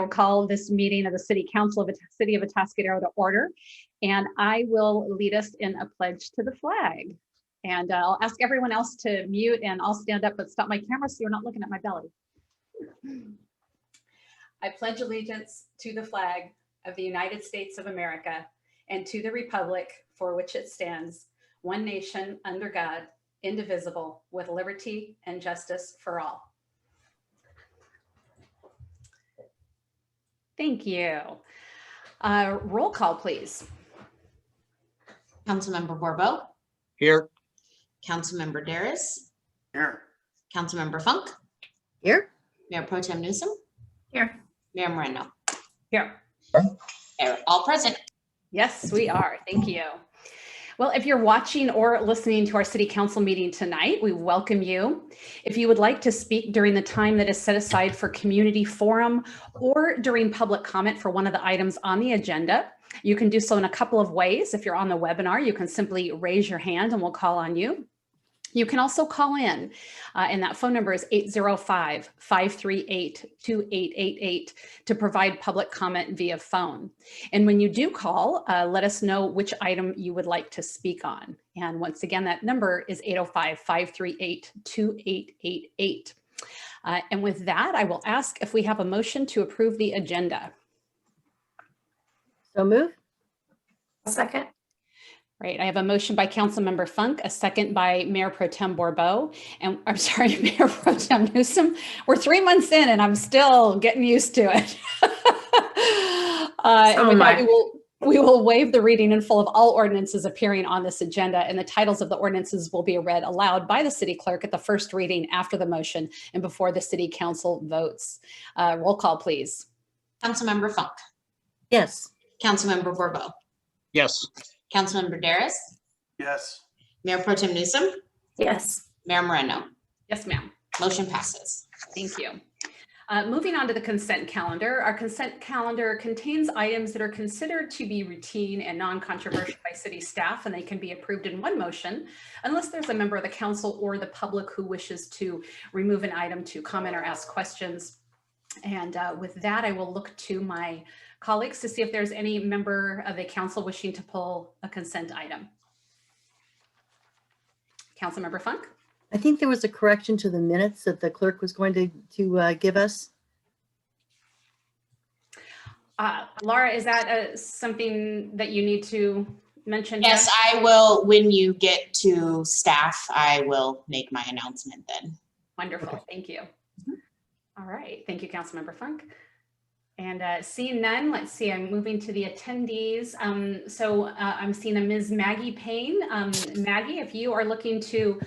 will call this meeting of the City Council of the City of Atascadero to order, and I will lead us in a pledge to the flag. And I'll ask everyone else to mute, and I'll stand up but stop my camera so you're not looking at my belly. I pledge allegiance to the flag of the United States of America and to the republic for which it stands, one nation under God, indivisible, with liberty and justice for all. Thank you. Roll call, please. Councilmember Borbeau. Here. Councilmember Darris. Here. Councilmember Funk. Here. Mayor Pro Tem Newsom. Here. Mayor Moreno. Here. They're all present. Yes, we are. Thank you. Well, if you're watching or listening to our City Council meeting tonight, we welcome you. If you would like to speak during the time that is set aside for community forum or during public comment for one of the items on the agenda, you can do so in a couple of ways. If you're on the webinar, you can simply raise your hand and we'll call on you. You can also call in, and that phone number is 805-538-2888 to provide public comment via phone. And when you do call, let us know which item you would like to speak on. And once again, that number is 805-538-2888. And with that, I will ask if we have a motion to approve the agenda. So move. Second. Right, I have a motion by Councilmember Funk, a second by Mayor Pro Tem Borbeau, and I'm sorry, Mayor Pro Tem Newsom. We're 3 months in and I'm still getting used to it. And with that, we will waive the reading in full of all ordinances appearing on this agenda, and the titles of the ordinances will be read aloud by the city clerk at the first reading after the motion and before the City Council votes. Roll call, please. Councilmember Funk. Yes. Councilmember Borbeau. Yes. Councilmember Darris. Yes. Mayor Pro Tem Newsom. Yes. Mayor Moreno. Yes, ma'am. Motion passes. Thank you. Moving on to the consent calendar. Our consent calendar contains items that are considered to be routine and non-controversial by city staff, and they can be approved in one motion unless there's a member of the council or the public who wishes to remove an item to comment or ask questions. And with that, I will look to my colleagues to see if there's any member of the council wishing to pull a consent item. Councilmember Funk? I think there was a correction to the minutes that the clerk was going to give us. Laura, is that something that you need to mention? Yes, I will. When you get to staff, I will make my announcement then. Wonderful. Okay. Thank you. All right. Thank you, Councilmember Funk. And seeing none, let's see, I'm moving to the attendees. I'm seeing a Ms. Maggie Payne. Maggie, if you are looking to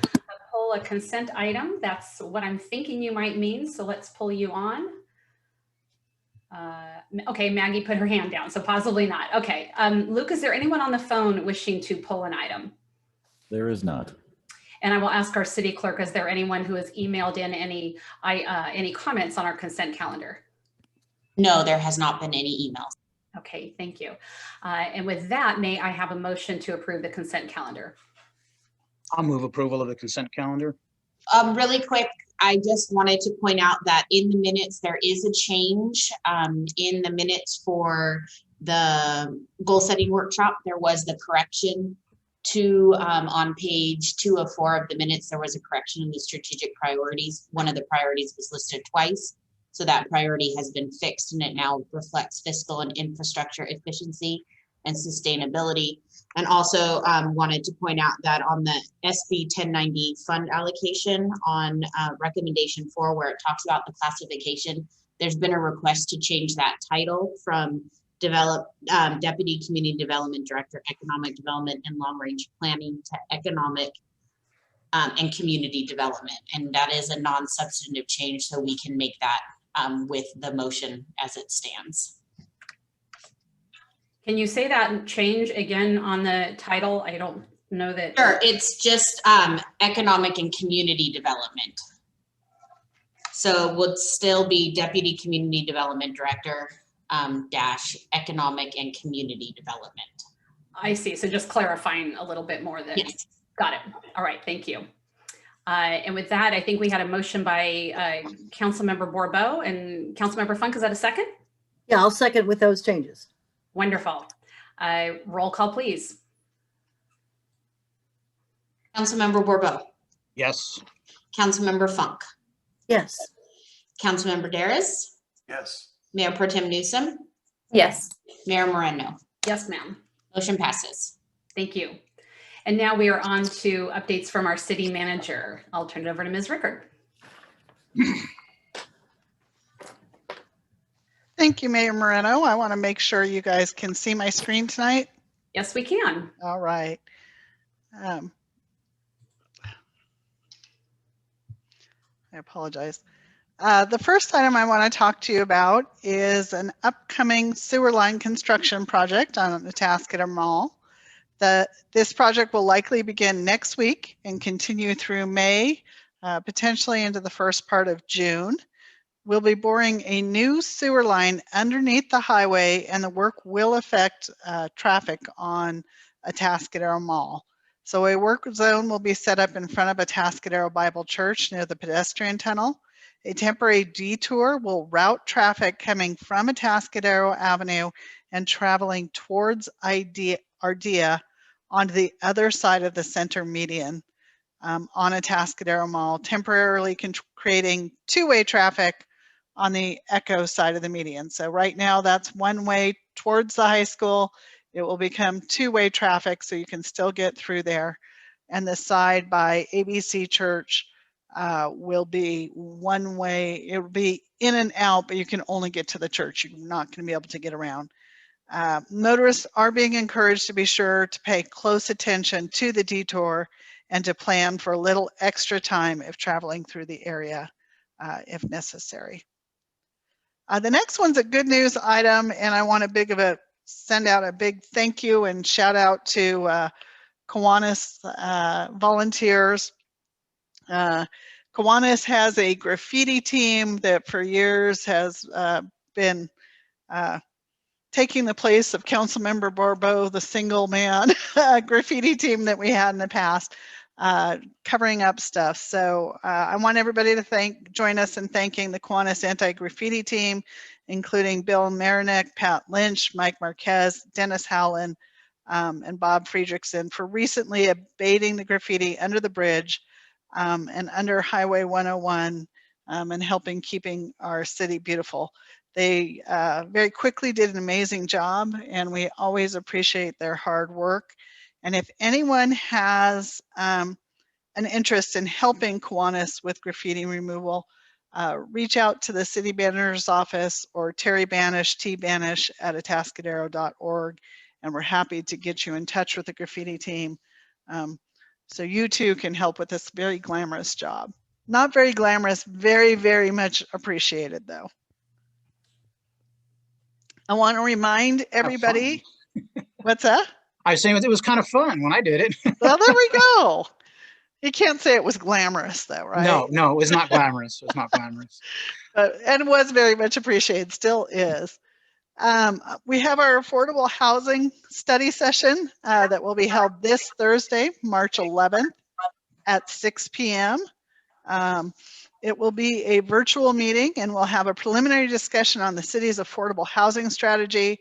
pull a consent item, that's what I'm thinking you might mean. So let's pull you on. Okay, Maggie put her hand down, so possibly not. Okay, Luke, is there anyone on the phone wishing to pull an item? There is not. And I will ask our city clerk, is there anyone who has emailed in any comments on our consent calendar? No, there has not been any emails. Okay, thank you. And with that, may I have a motion to approve the consent calendar? I'll move approval of the consent calendar. Really quick, I just wanted to point out that in the minutes, there is a change in the minutes for the goal setting workshop. There was the correction to on page 204 of the minutes, there was a correction in the strategic priorities. One of the priorities was listed twice. So that priority has been fixed and it now reflects fiscal and infrastructure efficiency and sustainability. And also wanted to point out that on the SB 1090 fund allocation on recommendation 4, where it talks about the classification, there's been a request to change that title from Deputy Community Development Director, Economic Development and Long Range Planning to Economic and Community Development. And that is a non-substantive change, so we can make that with the motion as it stands. Can you say that change again on the title? I don't know that. Sure, it's just economic and community development. So it would still be Deputy Community Development Director dash economic and community development. I see. So just clarifying a little bit more. Yes. Got it. All right. Thank you. And with that, I think we had a motion by Councilmember Borbeau and Councilmember Funk. Is that a second? Yeah, I'll second with those changes. Wonderful. Roll call, please. Councilmember Borbo, Yes. Councilmember Funk, Yes. Councilmember Daris, Yes. Mayor Pro Tem Newsom, Yes. Mayor Moreno. Yes, ma'am. Motion passes. Thank you. And now we are on to updates from our city manager. I'll turn it over to Ms. Rickard. Thank you, Mayor Moreno. I want to make sure you guys can see my screen tonight. Yes, we can. All right. I apologize. The first item I want to talk to you about is an upcoming sewer line construction project on the Atascadero Mall. This project will likely begin next week and continue through May, potentially into the first part of June. We'll be boring a new sewer line underneath the highway, and the work will affect traffic on Atascadero Mall. So a work zone will be set up in front of Atascadero Bible Church near the pedestrian tunnel. A temporary detour will route traffic coming from Atascadero Avenue and traveling towards Ardea onto the other side of the center median on Atascadero Mall, temporarily creating two-way traffic on the Echo side of the median. So right now that's one way towards the high school. It will become two-way traffic so you can still get through there. And the side by ABC Church will be one way. It will be in and out, but you can only get to the church. You're not going to be able to get around. Motorists are being encouraged to be sure to pay close attention to the detour and to plan for a little extra time if traveling through the area if necessary. The next one's a good news item, and I want to send out a big thank you and shout out to Kiwanis volunteers. Kiwanis has a graffiti team that for years has been taking the place of Councilmember Borbo, the single man graffiti team that we had in the past, covering up stuff. So I want everybody to join us in thanking the Kiwanis anti-graffiti team, including Bill Marinick, Pat Lynch, Mike Marquez, Dennis Howland, and Bob Friedrichsen for recently abating the graffiti under the bridge and under Highway 101 and helping keeping our city beautiful. They very quickly did an amazing job, and we always appreciate their hard work. And if anyone has an interest in helping Kiwanis with graffiti removal, reach out to the city manager's office or Terry Banish, tbanish at atascadero.org, and we're happy to get you in touch with the graffiti team so you too can help with this very glamorous job. Not very glamorous, very, very much appreciated though. I want to remind everybody, what's that? I was saying it was kind of fun when I did it. Well, there we go. You can't say it was glamorous though, right? No, it was not glamorous. It was not glamorous. And was very much appreciated, still is. We have our affordable housing study session that will be held this Thursday, March 11th at 6 p.m. It will be a virtual meeting, and we'll have a preliminary discussion on the city's affordable housing strategy,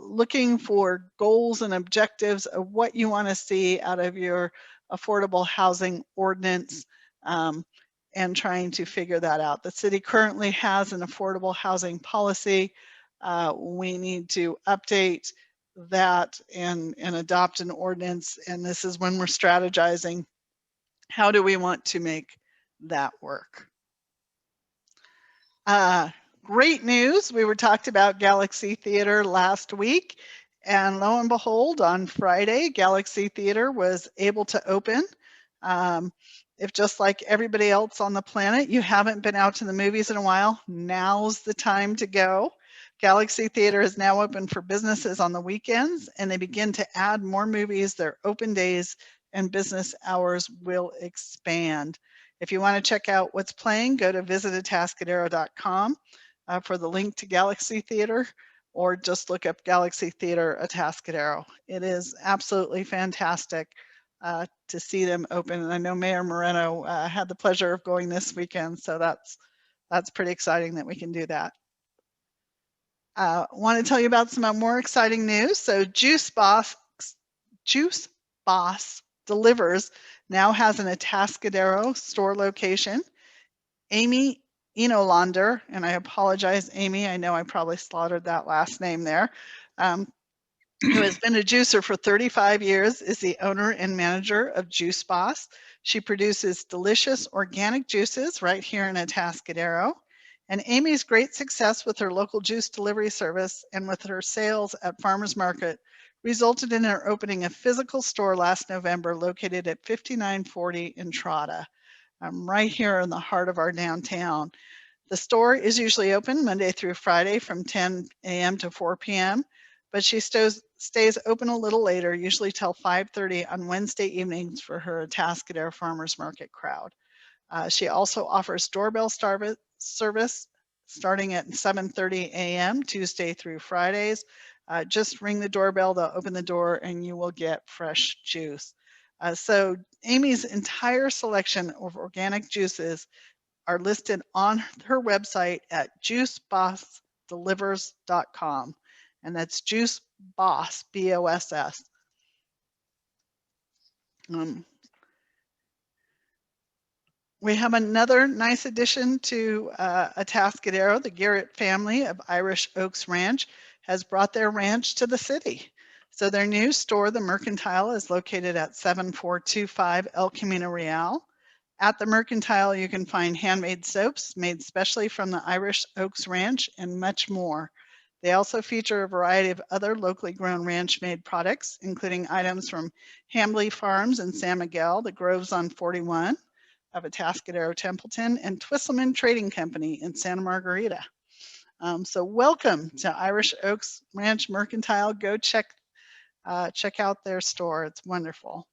looking for goals and objectives of what you want to see out of your affordable housing ordinance, and trying to figure that out. The city currently has an affordable housing policy. We need to update that and adopt an ordinance, and this is when we're strategizing how do we want to make that work. Great news. We were talked about Galaxy Theater last week, and lo and behold, on Friday, Galaxy Theater was able to open. If just like everybody else on the planet, you haven't been out to the movies in a while, now's the time to go. Galaxy Theater is now open for businesses on the weekends, and they begin to add more movies. Their open days and business hours will expand. If you want to check out what's playing, go to visitatascadero.com for the link to Galaxy Theater, or just look up Galaxy Theater Atascadero. It is absolutely fantastic to see them open. And I know Mayor Moreno had the pleasure of going this weekend, so that's pretty exciting that we can do that. Want to tell you about some more exciting news. So Juice Boss Delivers now has an Atascadero store location. Amy Enolander, and I apologize, Amy, I know I probably slaughtered that last name there, who has been a juicer for 35 years, is the owner and manager of Juice Boss. She produces delicious organic juices right here in Atascadero. And Amy's great success with her local juice delivery service and with her sales at Farmers Market resulted in her opening a physical store last November located at 5940 Entrada, right here in the heart of our downtown. The store is usually open Monday through Friday from 10 a.m. to 4 p.m., but she stays open a little later, usually till 5:30 on Wednesday evenings for her Atascadero Farmers Market crowd. She also offers doorbell service starting at 7:30 a.m. Tuesday through Fridays. Just ring the doorbell, they'll open the door, and you will get fresh juice. So Amy's entire selection of organic juices are listed on her website at juicebossdelivers.com. And that's Juice Boss, B-O-S-S. We have another nice addition to Atascadero. The Garrett family of Irish Oaks Ranch has brought their ranch to the city. So their new store, the Mercantile, is located at 7425 El Camino Real. At the Mercantile, you can find handmade soaps made specially from the Irish Oaks Ranch and much more. They also feature a variety of other locally grown ranch-made products, including items from Hambly Farms in San Miguel, the Groves on 41 of Atascadero Templeton, and Twisselman Trading Company in Santa Margarita. So welcome to Irish Oaks Ranch Mercantile. Go check out their store. It's wonderful.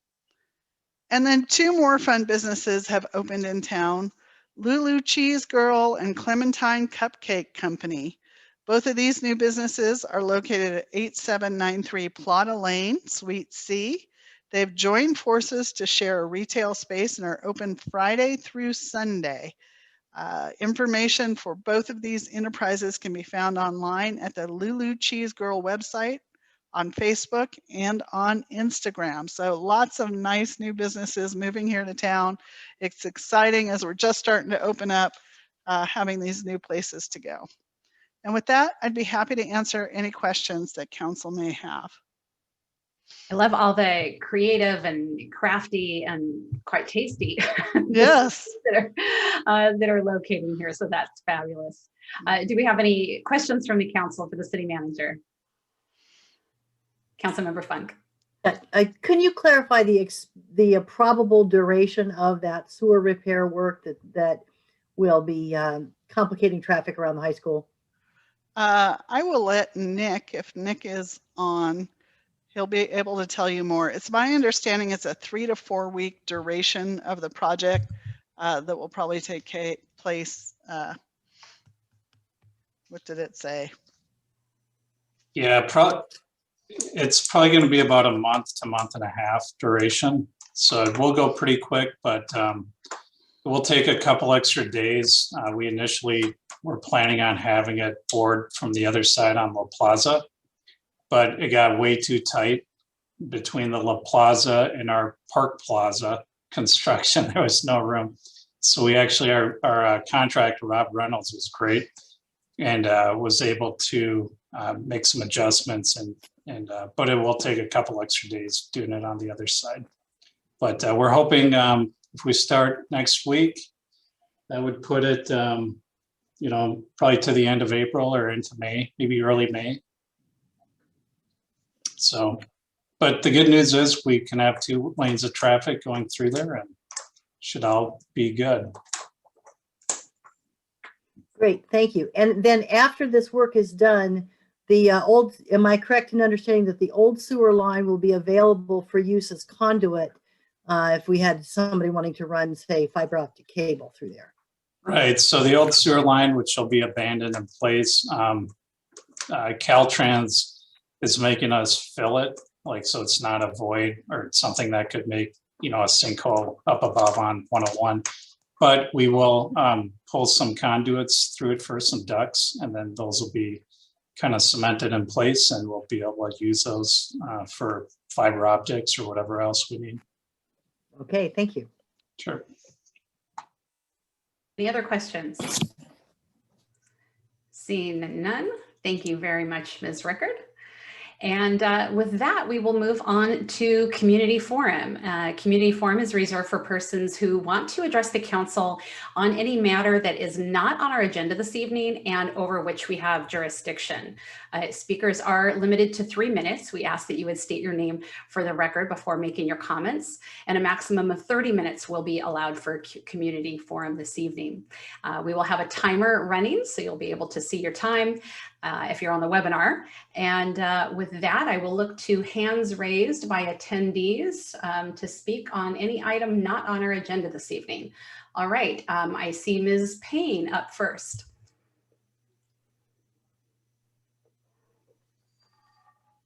And then two more fun businesses have opened in town, LouLou Cheese Girl and Clementine Cupcake Company. Both of these new businesses are located at 8793 Plata Lane, Suite C. They've joined forces to share a retail space and are open Friday through Sunday. Information for both of these enterprises can be found online at the LouLou Cheese Girl website, on Facebook, and on Instagram. So lots of nice new businesses moving here to town. It's exciting as we're just starting to open up, having these new places to go. And with that, I'd be happy to answer any questions that council may have. I love all the creative and crafty and quite tasty Yes. that are located here. So that's fabulous. Do we have any questions from the council for the city manager? Councilmember Funk. Can you clarify the probable duration of that sewer repair work that will be complicating traffic around the high school? I will let Nick, if Nick is on, he'll be able to tell you more. It's my understanding it's a 3 to 4 week duration of the project that will probably take place. What did it say? Yeah, it's probably going to be about a month to month and a half duration. So it will go pretty quick, but it will take a couple extra days. We initially were planning on having it poured from the other side on La Plaza, but it got way too tight between the La Plaza and our Park Plaza construction. There was no room. So we actually, our contractor, Rob Reynolds, was great and was able to make some adjustments, but it will take a couple extra days doing it on the other side. But we're hoping if we start next week, that would put it, probably to the end of April or into May, maybe early May. So, but the good news is we can have 2 lanes of traffic going through there and should all be good. Great, thank you. And then after this work is done, am I correct in understanding that the old sewer line will be available for use as conduit if we had somebody wanting to run, say, fiber optic cable through there? Right, so the old sewer line, which will be abandoned in place, Caltrans is making us fill it, so it's not a void or something that could make, a sinkhole up above on 101. But we will pull some conduits through it for some ducts, and then those will be kind of cemented in place, and we'll be able to use those for fiber optics or whatever else we need. Okay, thank you. Sure. Any other questions? Seeing none, thank you very much, Ms. Rickard. And with that, we will move on to Community Forum. Community Forum is reserved for persons who want to address the council on any matter that is not on our agenda this evening and over which we have jurisdiction. Speakers are limited to 3 minutes. We ask that you would state your name for the record before making your comments, and a maximum of 30 minutes will be allowed for Community Forum this evening. We will have a timer running, so you'll be able to see your time if you're on the webinar. And with that, I will look to hands raised by attendees to speak on any item not on our agenda this evening. All right, I see Ms. Payne up first.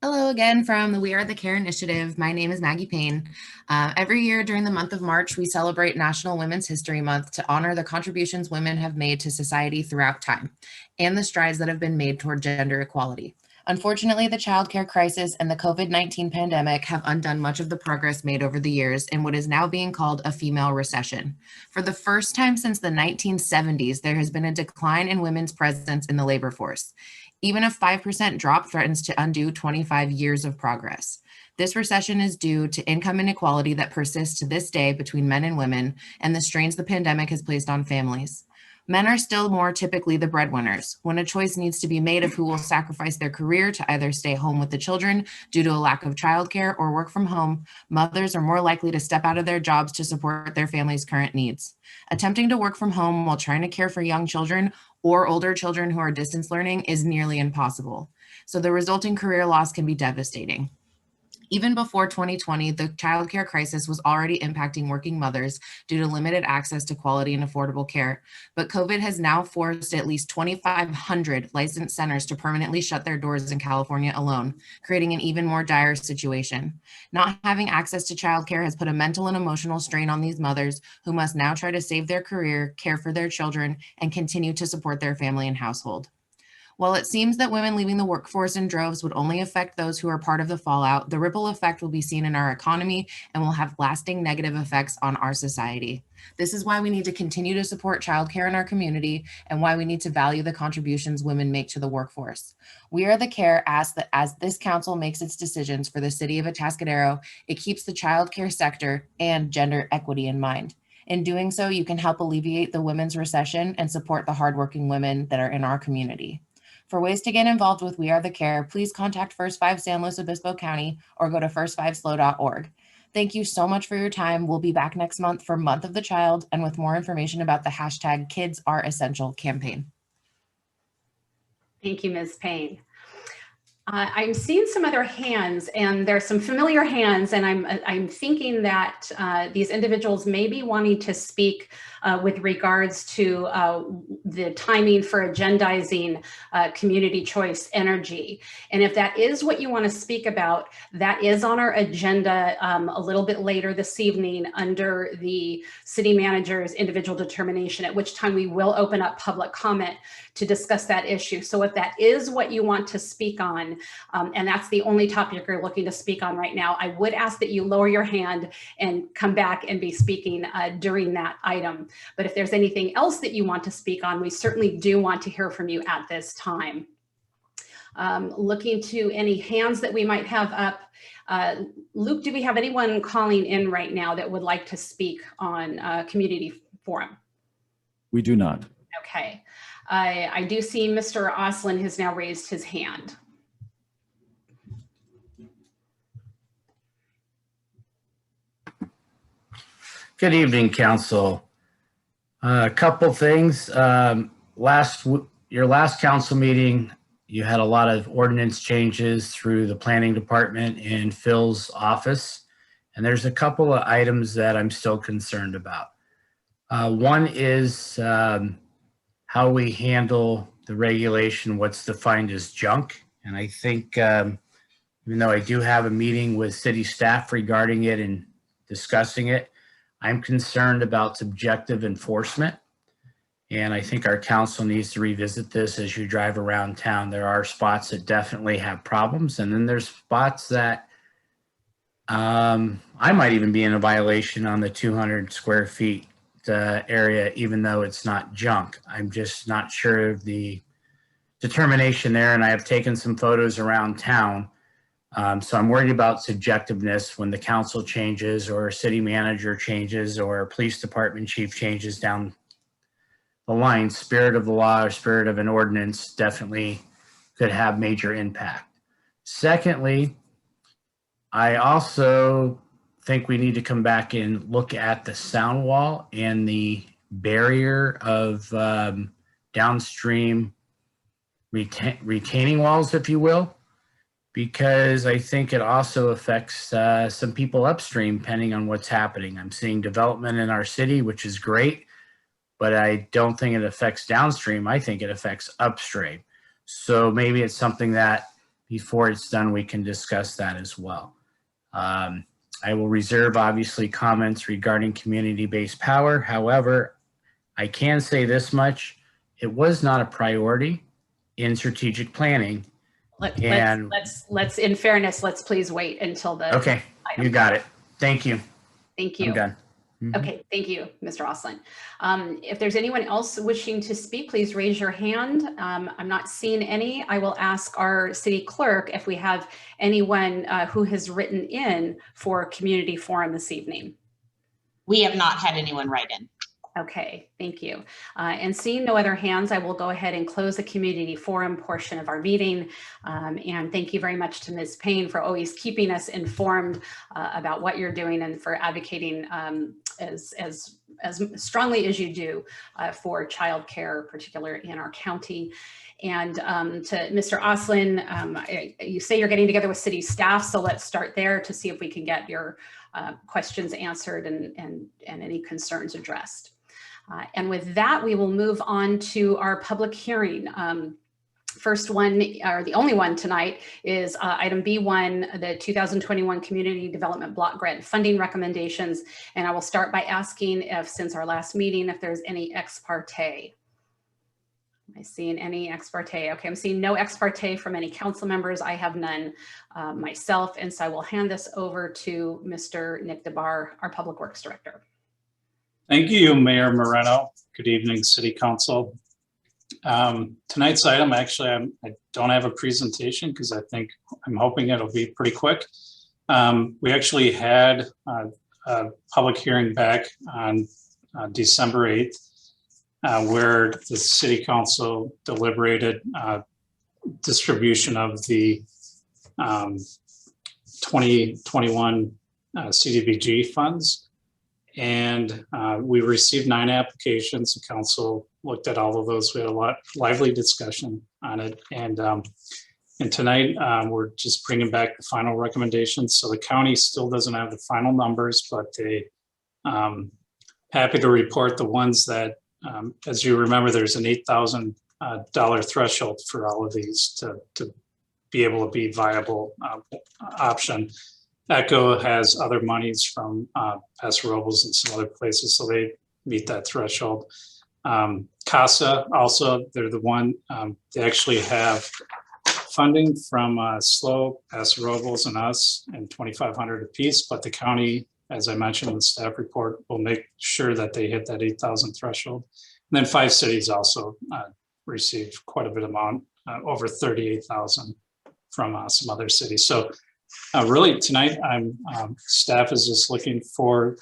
Hello again from the We Are the Care Initiative. My name is Maggie Payne. Every year during the month of March, we celebrate National Women's History Month to honor the contributions women have made to society throughout time and the strides that have been made toward gender equality. Unfortunately, the childcare crisis and the COVID-19 pandemic have undone much of the progress made over the years in what is now being called a female recession. For the first time since the 1970s, there has been a decline in women's presence in the labor force. Even a 5% drop threatens to undo 25 years of progress. This recession is due to income inequality that persists to this day between men and women and the strains the pandemic has placed on families. Men are still more typically the breadwinners. When a choice needs to be made of who will sacrifice their career to either stay home with the children due to a lack of childcare or work from home, mothers are more likely to step out of their jobs to support their family's current needs. Attempting to work from home while trying to care for young children or older children who are distance learning is nearly impossible. So the resulting career loss can be devastating. Even before 2020, the childcare crisis was already impacting working mothers due to limited access to quality and affordable care. But COVID has now forced at least 2,500 licensed centers to permanently shut their doors in California alone, creating an even more dire situation. Not having access to childcare has put a mental and emotional strain on these mothers who must now try to save their career, care for their children, and continue to support their family and household. While it seems that women leaving the workforce in droves would only affect those who are part of the fallout, the ripple effect will be seen in our economy and will have lasting negative effects on our society. This is why we need to continue to support childcare in our community and why we need to value the contributions women make to the workforce. We Are the Care asks that as this council makes its decisions for the city of Atascadero, it keeps the childcare sector and gender equity in mind. In doing so, you can help alleviate the women's recession and support the hardworking women that are in our community. For ways to get involved with We Are the Care, please contact First 5 San Luis Obispo County or go to first5slow.org. Thank you so much for your time. We'll be back next month for Month of the Child and with more information about the hashtag Kids Are Essential campaign. Thank you, Ms. Payne. I'm seeing some other hands, and there's some familiar hands, and I'm thinking that these individuals may be wanting to speak with regards to the timing for agendizing community choice energy. And if that is what you want to speak about, that is on our agenda a little bit later this evening under the city manager's individual determination, at which time we will open up public comment to discuss that issue. So if that is what you want to speak on, and that's the only topic you're looking to speak on right now, I would ask that you lower your hand and come back and be speaking during that item. But if there's anything else that you want to speak on, we certainly do want to hear from you at this time. Looking to any hands that we might have up. Luke, do we have anyone calling in right now that would like to speak on Community Forum? We do not. Okay. I do see Mr. Oslin has now raised his hand. Good evening, Council. A couple things. Your last council meeting, you had a lot of ordinance changes through the planning department and Phil's office. And there's a couple of items that I'm still concerned about. One is how we handle the regulation, what's defined as junk. And I think, even though I do have a meeting with city staff regarding it and discussing it, I'm concerned about subjective enforcement. And I think our council needs to revisit this as you drive around town. There are spots that definitely have problems. And then there's spots that I might even be in a violation on the 200 square feet area, even though it's not junk. I'm just not sure of the determination there. And I have taken some photos around town. So I'm worried about subjectiveness when the council changes or city manager changes or police department chief changes down the line. Spirit of the law or spirit of an ordinance definitely could have major impact. Secondly, I also think we need to come back and look at the sound wall and the barrier of downstream retaining walls, if you will, because I think it also affects some people upstream depending on what's happening. I'm seeing development in our city, which is great, but I don't think it affects downstream. I think it affects upstream. So maybe it's something that before it's done, we can discuss that as well. I will reserve obviously comments regarding community-based power. However, I can say this much, it was not a priority in strategic planning. Let's in fairness, let's please wait until the Okay, item. you got it. Thank you. Thank you. I'm done. Okay, thank you, Mr. Oslin. If there's anyone else wishing to speak, please raise your hand. I'm not seeing any. I will ask our city clerk if we have anyone who has written in for community forum this evening. We have not had anyone write in. Okay, thank you. And seeing no other hands, I will go ahead and close the community forum portion of our meeting. And thank you very much to Ms. Payne for always keeping us informed about what you're doing and for advocating as strongly as you do for childcare, particularly in our county. And to Mr. Oslin, you say you're getting together with city staff, so let's start there to see if we can get your questions answered and any concerns addressed. And with that, we will move on to our public hearing. First one, or the only one tonight, is item B1, the 2021 Community Development Block Grant Funding Recommendations. And I will start by asking if, since our last meeting, if there's any ex parte. Am I seeing any ex parte? Okay, I'm seeing no ex parte from any council members. I have none myself. And so I will hand this over to Mr. Nick DeBar, our Public Works Director. Thank you, Mayor Moreno. Good evening, City Council. Tonight's item, actually, I don't have a presentation because I'm hoping it'll be pretty quick. We actually had a public hearing back on December 8th, where the City Council deliberated distribution of the 2021 CDBG funds. And we received 9 applications. The council looked at all of those. We had a lively discussion on it. And tonight we're just bringing back the final recommendations. So the county still doesn't have the final numbers, but they happy to report the ones that, as you remember, there's an $8,000 threshold for all of these to be able to be viable option. ECHO has other monies from Paso Robles and some other places, so they meet that threshold. CASA also, they're the one, they actually have funding from SLO, Paso Robles, and us, and $2,500 apiece, but the county, as I mentioned in the staff report, will make sure that they hit that 8,000 threshold. And then 5 cities also received quite a bit amount, over 38,000 from some other cities. So really tonight, staff is just looking for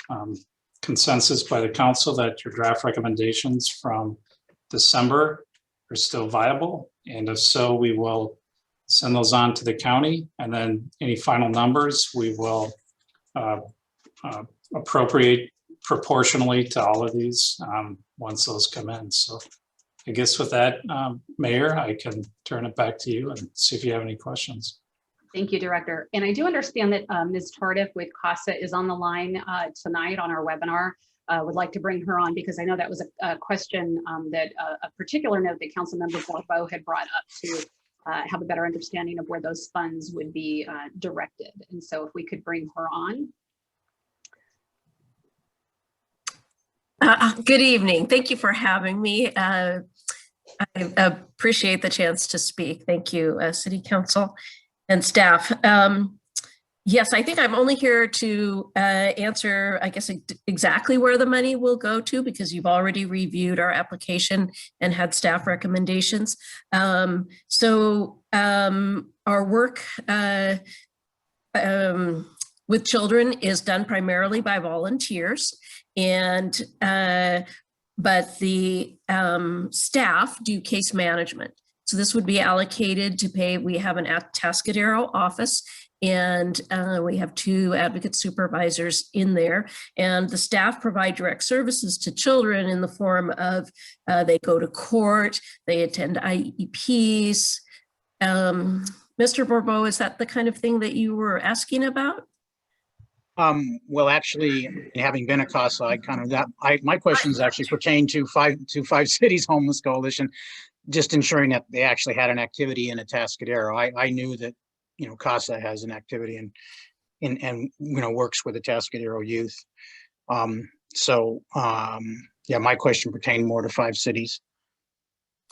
consensus by the council that your draft recommendations from December are still viable. And if so, we will send those on to the county, and then any final numbers we will appropriate proportionally to all of these once those come in. So I guess with that, Mayor, I can turn it back to you and see if you have any questions. Thank you, Director. And I do understand that Ms. Tardif with CASA is on the line tonight on our webinar. Would like to bring her on because I know that was a question that a particular note that Councilmember Barbeau had brought up to have a better understanding of where those funds would be directed. And so if we could bring her on. Good evening. Thank you for having me. I appreciate the chance to speak. Thank you, City Council and staff. Yes, I think I'm only here to answer, I guess, exactly where the money will go to, because you've already reviewed our application and had staff recommendations. Our work with children is done primarily by volunteers, and but the staff do case management. So this would be allocated to pay. We have an Atascadero office, and we have 2 advocate supervisors in there, and the staff provide direct services to children in the form of they go to court, they attend IEPs. Mr. Bourbeau, is that the kind of thing that you were asking about? Well, actually, having been a CASA, I kind of my questions actually pertain to five cities homeless coalition, just ensuring that they actually had an activity in Atascadero. I knew that, CASA has an activity and works with Atascadero youth. Yeah, my question pertained more to 5 cities.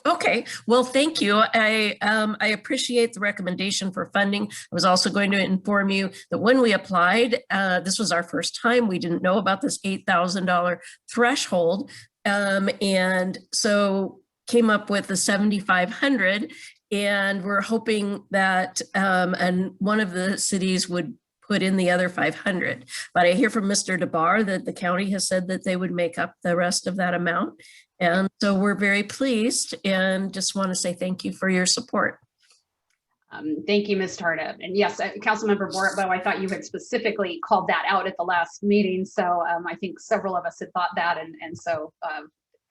Okay, well, thank you. I appreciate the recommendation for funding. I was also going to inform you that when we applied, this was our first time. We didn't know about this $8,000 threshold, and so came up with the 7,500, and we're hoping that and one of the cities would put in the other 500. But I hear from Mr. DeBar that the county has said that they would make up the rest of that amount. And so we're very pleased, and just want to say thank you for your support. Thank you, Ms. Tardif. And yes, Councilmember Bourbeau, I thought you had specifically called that out at the last meeting. So I think several of us had thought that. And so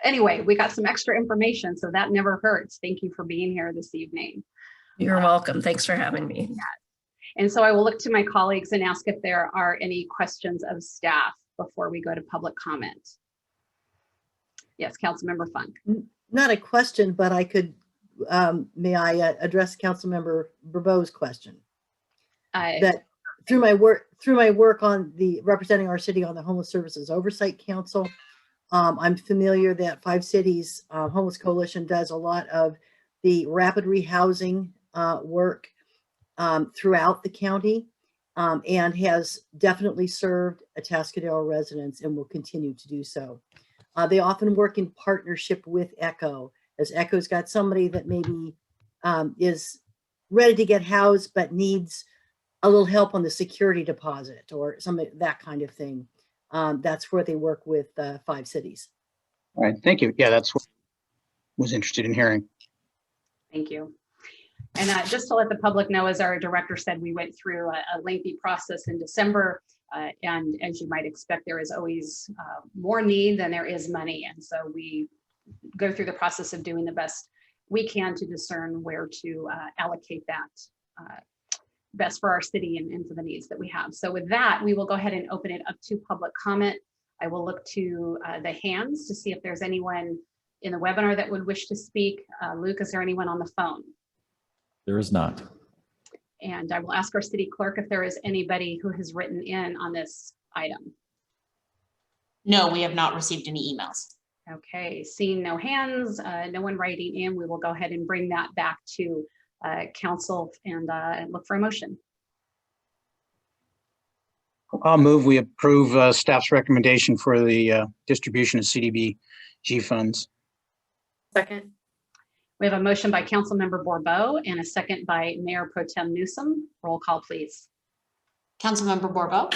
anyway, we got some extra information, so that never hurts. Thank you for being here this evening. You're welcome. Thanks for having me. And so I will look to my colleagues and ask if there are any questions of staff before we go to public comment. Yes, Councilmember Funk. Not a question, but I could, may I address Councilmember Bourbeau's question? That through my work on the representing our city on the Homeless Services Oversight Council, I'm familiar that 5 Cities Homeless Coalition does a lot of the rapid rehousing work throughout the county, and has definitely served Atascadero residents and will continue to do so. They often work in partnership with ECHO, as ECHO's got somebody that maybe is ready to get housed but needs a little help on the security deposit or something, that kind of thing. That's where they work with 5 Cities. All right, thank you. Yeah, that's what I was interested in hearing. Thank you. And just to let the public know, as our director said, we went through a lengthy process in December. And as you might expect, there is always more need than there is money. And so we go through the process of doing the best we can to discern where to allocate that best for our city and for the needs that we have. So with that, we will go ahead and open it up to public comment. I will look to the hands to see if there's anyone in the webinar that would wish to speak. Luke, is there anyone on the phone? There is not. And I will ask our city clerk if there is anybody who has written in on this item. No, we have not received any emails. Okay, seeing no hands, no one writing in, we will go ahead and bring that back to council and look for a motion. I'll move we approve staff's recommendation for the distribution of CDBG funds. Second. We have a motion by Councilmember Bourbeau and a second by Mayor Pro Tem Newsom. Roll call, please. Councilmember Bourbeau?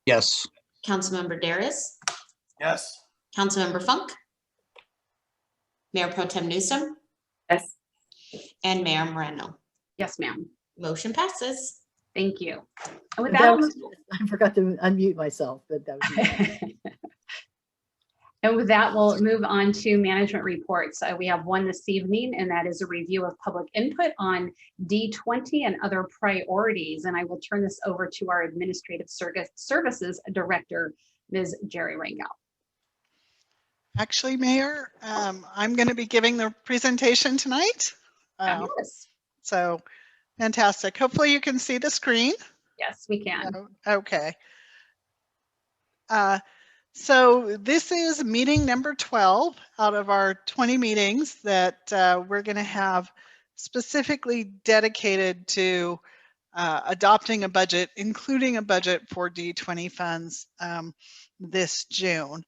Yes. Councilmember Daris? Yes. Councilmember Funk? Mayor Pro Tem Newsom? Yes. And Mayor Moreno? Yes, ma'am. Motion passes. Thank you. And with that, I forgot to unmute myself, but that was and with that, we'll move on to management reports. We have one this evening, and that is a review of public input on D20 and other priorities. And I will turn this over to our Administrative Services Director, Ms. Jerry Rangel. Actually, Mayor, I'm going to be giving the presentation tonight. Yes. So fantastic. Hopefully you can see the screen. Yes, we can. Okay. So this is meeting number 12 out of our 20 meetings that we're going to have specifically dedicated to adopting a budget, including a budget for D20 funds this June.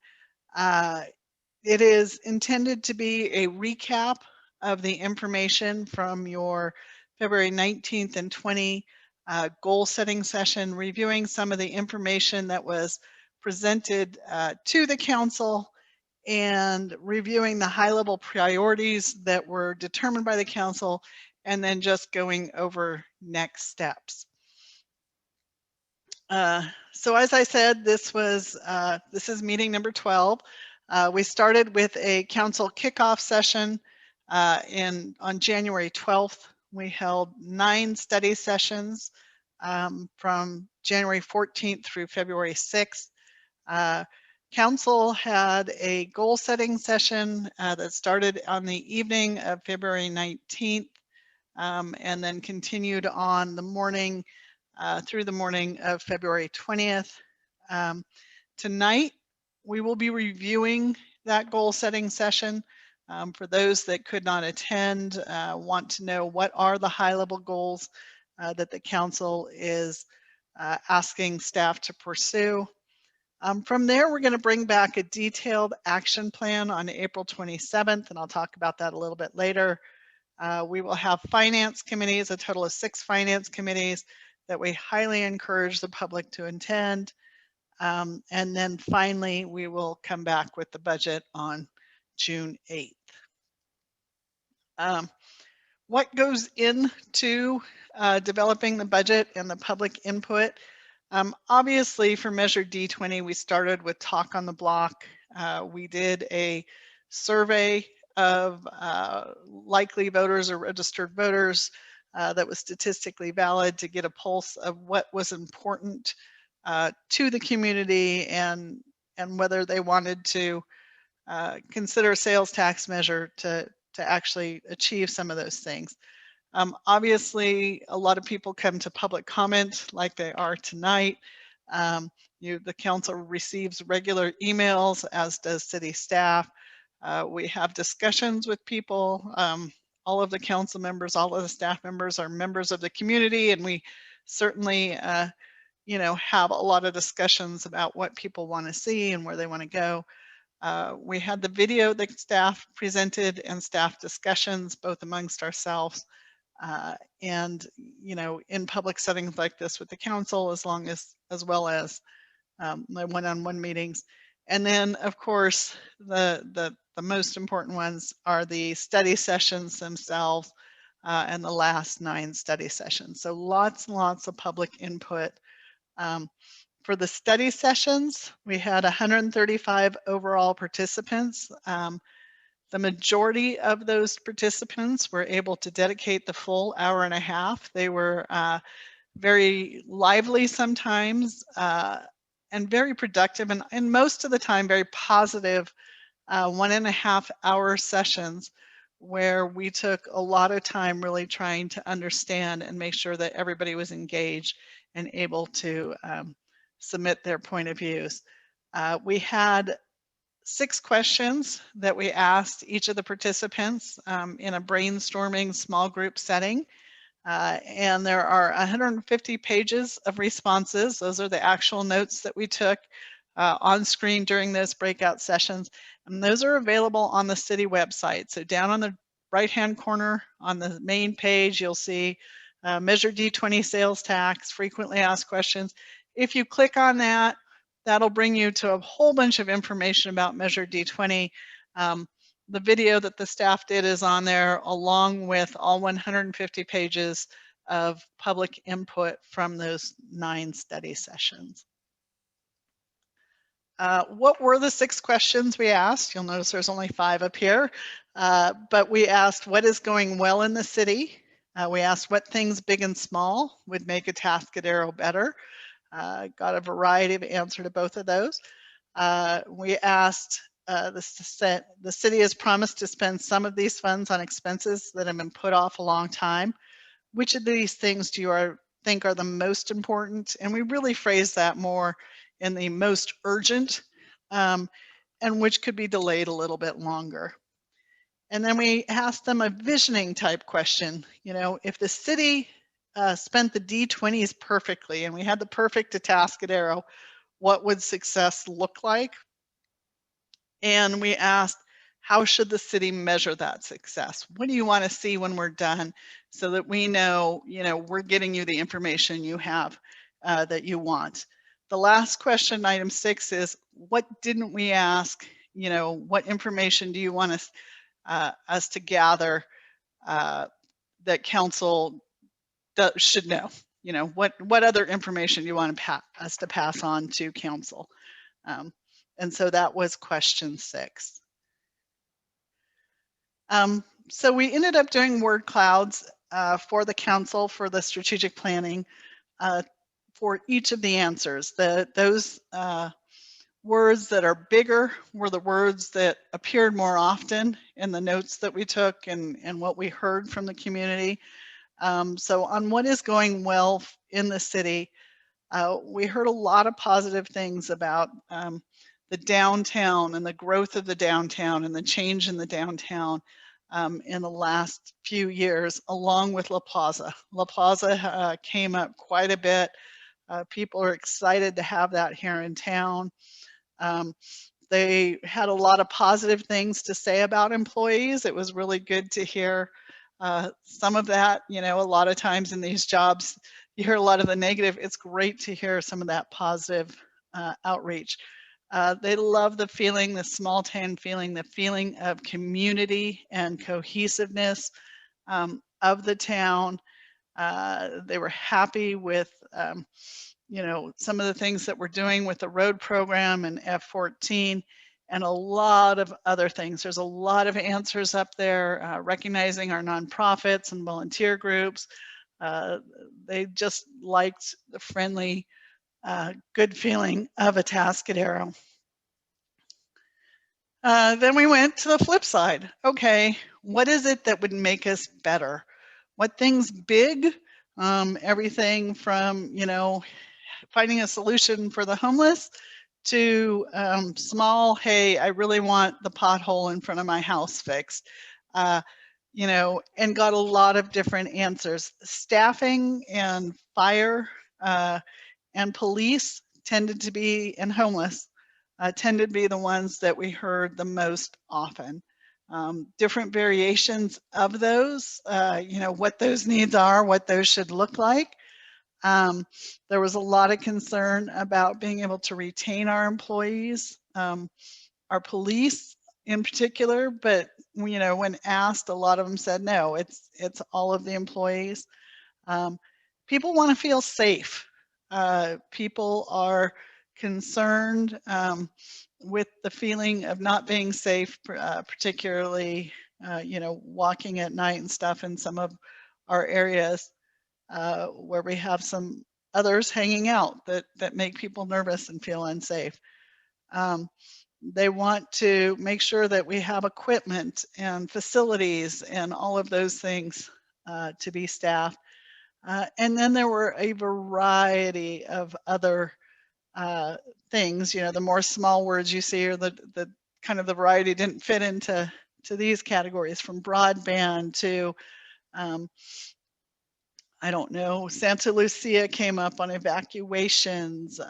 It is intended to be a recap of the information from your February 19th and 20 goal setting session, reviewing some of the information that was presented to the council and reviewing the high level priorities that were determined by the council, and then just going over next steps. So as I said, this is meeting number 12. We started with a council kickoff session on January 12th. We held 9 study sessions from January 14th through February 6th. Council had a goal setting session that started on the evening of February 19th and then continued on the morning through the morning of February 20th. Tonight, we will be reviewing that goal setting session. For those that could not attend, want to know what are the high level goals that the council is asking staff to pursue. From there, we're going to bring back a detailed action plan on April 27th, and I'll talk about that a little bit later. We will have finance committees, a total of 6 finance committees that we highly encourage the public to attend. And then finally, we will come back with the budget on June 8th. What goes into developing the budget and the public input? Obviously, for Measure D20, we started with talk on the block. We did a survey of likely voters or registered voters that was statistically valid to get a pulse of what was important to the community and whether they wanted to consider a sales tax measure to actually achieve some of those things. Obviously, a lot of people come to public comment like they are tonight. The council receives regular emails, as does city staff. We have discussions with people. All of the council members, all of the staff members are members of the community, and we certainly have a lot of discussions about what people want to see and where they want to go. We had the video that staff presented and staff discussions both amongst ourselves and in public settings like this with the council, as well as my one-on-one meetings. And then of course the most important ones are the study sessions themselves and the last 9 study sessions. So lots and lots of public input. For the study sessions, we had 135 overall participants. The majority of those participants were able to dedicate the full hour and a half. They were very lively sometimes and very productive, and most of the time very positive 1.5 hour sessions where we took a lot of time really trying to understand and make sure that everybody was engaged and able to submit their point of views. We had 6 questions that we asked each of the participants in a brainstorming small group setting. And there are 150 pages of responses. Those are the actual notes that we took on screen during those breakout sessions. And those are available on the city website. So down on the right-hand corner on the main page, you'll see Measure D20 sales tax, frequently asked questions. If you click on that, that'll bring you to a whole bunch of information about Measure D20. The video that the staff did is on there, along with all 150 pages of public input from those 9 study sessions. What were the 6 questions we asked? You'll notice there's only 5 up here, but we asked what is going well in the city. We asked what things big and small would make Atascadero better. Got a variety of answer to both of those. We asked, the city has promised to spend some of these funds on expenses that have been put off a long time. Which of these things do you think are the most important? And we really phrase that more in the most urgent and which could be delayed a little bit longer. And then we asked them a visioning type question. You know, if the city spent the D20s perfectly and we had the perfect Atascadero, what would success look like? And we asked, how should the city measure that success? What do you want to see when we're done so that we know, you know, we're getting you the information you have that you want? The last question, item 6, is what didn't we ask? You know, what information do you want us to gather that council should know? You know, what other information you want us to pass on to council? And so that was question 6. So we ended up doing word clouds for the council for the strategic planning for each of the answers. Those words that are bigger were the words that appeared more often in the notes that we took and what we heard from the community. So on what is going well in the city, we heard a lot of positive things about the downtown and the growth of the downtown and the change in the downtown in the last few years, along with La Plaza. La Plaza came up quite a bit. People are excited to have that here in town. They had a lot of positive things to say about employees. It was really good to hear some of that. You know, a lot of times in these jobs, you hear a lot of the negative. It's great to hear some of that positive outreach. They love the feeling, the small town feeling, the feeling of community and cohesiveness of the town. They were happy with you know, some of the things that we're doing with the road program and F14 and a lot of other things. There's a lot of answers up there, recognizing our nonprofits and volunteer groups. They just liked the friendly, good feeling of Atascadero. Then we went to the flip side. Okay, what is it that would make us better? What things big? Everything from, you know, finding a solution for the homeless to small, hey, I really want the pothole in front of my house fixed, you know, and got a lot of different answers. Staffing and fire and police tended to be, and homeless, tended to be the ones that we heard the most often. Different variations of those, you know, what those needs are, what those should look like. There was a lot of concern about being able to retain our employees, our police in particular, but you know, when asked, a lot of them said no, it's all of the employees. People want to feel safe. People are concerned with the feeling of not being safe, particularly, you know, walking at night and stuff in some of our areas. Where we have some others hanging out that make people nervous and feel unsafe. They want to make sure that we have equipment and facilities and all of those things to be staffed. And then there were a variety of other things. You know, the more small words you see, or the kind of the variety didn't fit into these categories, from broadband to I don't know, Santa Lucia came up on evacuations,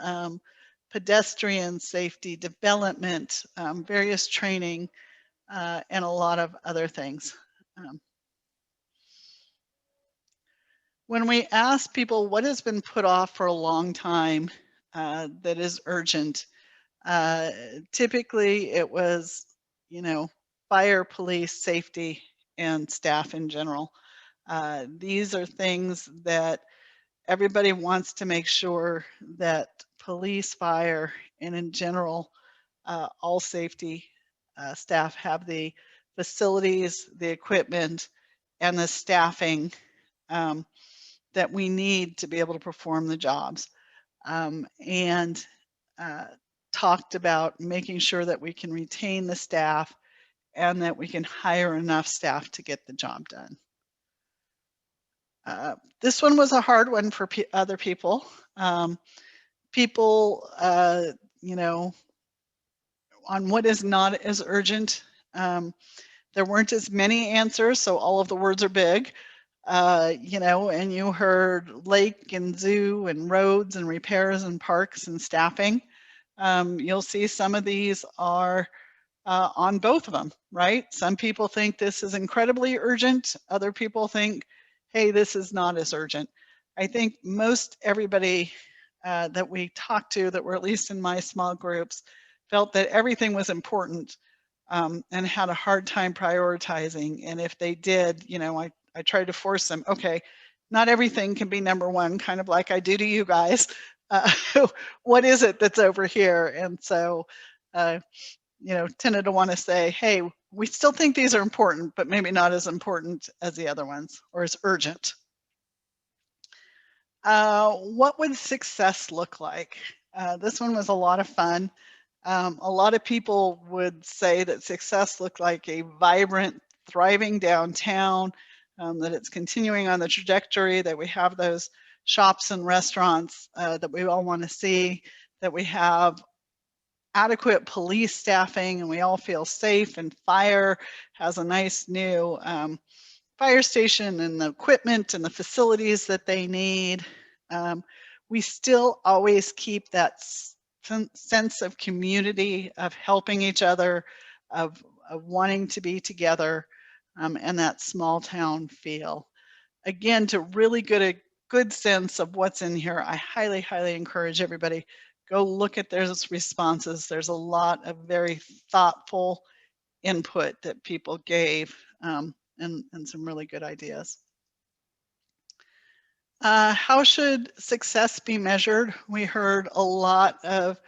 pedestrian safety, development, various training, and a lot of other things. When we ask people what has been put off for a long time that is urgent, typically it was, you know, fire, police, safety, and staff in general. These are things that everybody wants to make sure that police, fire, and in general, all safety staff have the facilities, the equipment, and the staffing that we need to be able to perform the jobs. And talked about making sure that we can retain the staff and that we can hire enough staff to get the job done. This one was a hard one for other people. People, you know, on what is not as urgent. There weren't as many answers, so all of the words are big. You know, and you heard lake and zoo and roads and repairs and parks and staffing. You'll see some of these are on both of them, right? Some people think this is incredibly urgent. Other people think, hey, this is not as urgent. I think most everybody that we talked to that were at least in my small groups felt that everything was important and had a hard time prioritizing. And if they did, you know, I tried to force them, okay, not everything can be number one, kind of like I do to you guys. What is it that's over here? And so, you know, tended to want to say, hey, we still think these are important, but maybe not as important as the other ones or as urgent. What would success look like? This one was a lot of fun. A lot of people would say that success looked like a vibrant, thriving downtown, that it's continuing on the trajectory, that we have those shops and restaurants that we all want to see, that we have adequate police staffing and we all feel safe, and fire has a nice new fire station and the equipment and the facilities that they need. We still always keep that sense of community, of helping each other, of wanting to be together, and that small town feel. Again, to really get a good sense of what's in here, I highly, highly encourage everybody, go look at those responses. There's a lot of very thoughtful input that people gave, and some really good ideas. How should success be measured? We heard a lot of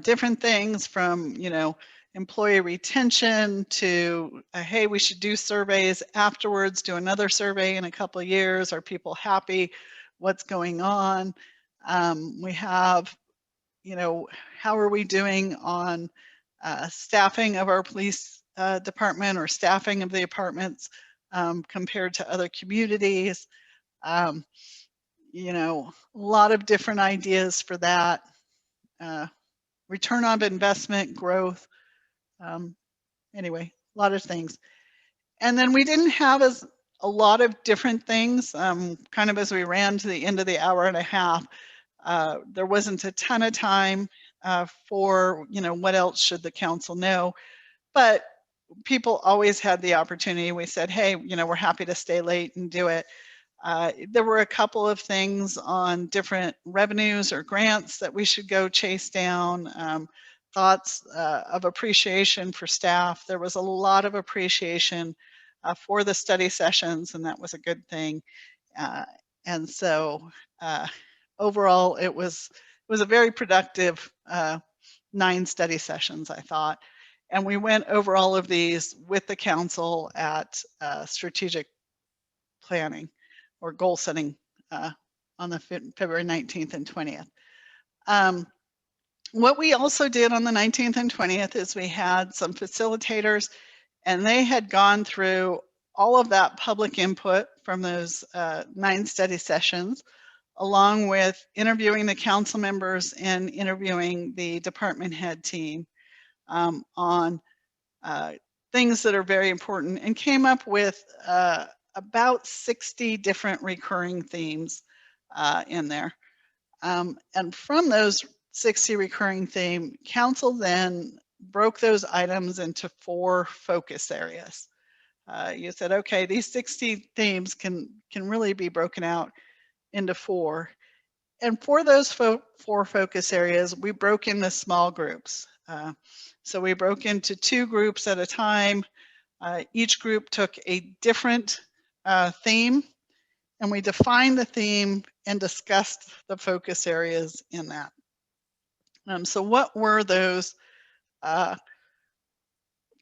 different things, from, you know, employee retention to, hey, we should do surveys afterwards, do another survey in a couple of years. Are people happy? What's going on? We have, you know, how are we doing on staffing of our police department or staffing of the apartments compared to other communities? You know, a lot of different ideas for that. Return on investment, growth. Anyway, a lot of things. And then we didn't have a lot of different things, kind of as we ran to the end of the hour and a half. There wasn't a ton of time for, you know, what else should the council know, but people always had the opportunity. We said, hey, you know, we're happy to stay late and do it. There were a couple of things on different revenues or grants that we should go chase down. Thoughts of appreciation for staff. There was a lot of appreciation for the study sessions, and that was a good thing. And so overall, it was a very productive 9 study sessions, I thought. And we went over all of these with the council at strategic planning or goal setting on the February 19th and 20th. What we also did on the 19th and 20th is we had some facilitators, and they had gone through all of that public input from those 9 study sessions, along with interviewing the council members and interviewing the department head team on things that are very important, and came up with about 60 different recurring themes in there. And from those 60 recurring theme, council then broke those items into 4 focus areas. You said, okay, these 60 themes can really be broken out into 4. And for those 4 focus areas, we broke into small groups. So we broke into 2 groups at a time. Each group took a different theme, and we defined the theme and discussed the focus areas in that. So what were those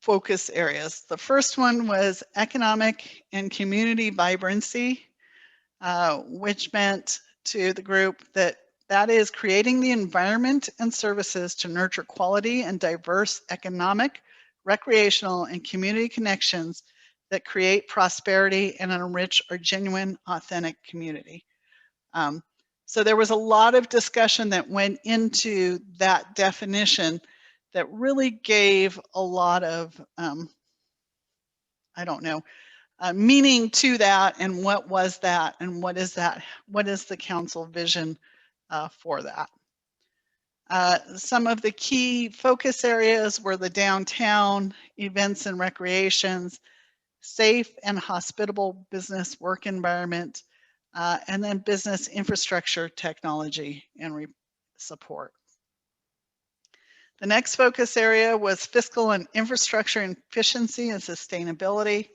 focus areas? The first one was economic and community vibrancy, which meant to the group that is creating the environment and services to nurture quality and diverse economic, recreational, and community connections that create prosperity and enrich our genuine, authentic community. So there was a lot of discussion that went into that definition that really gave a lot of, I don't know, meaning to that, and what was that, and what is that? What is the council vision for that? Some of the key focus areas were the downtown, events and recreations, safe and hospitable business work environment, and then business infrastructure technology and support. The next focus area was fiscal and infrastructure efficiency and sustainability.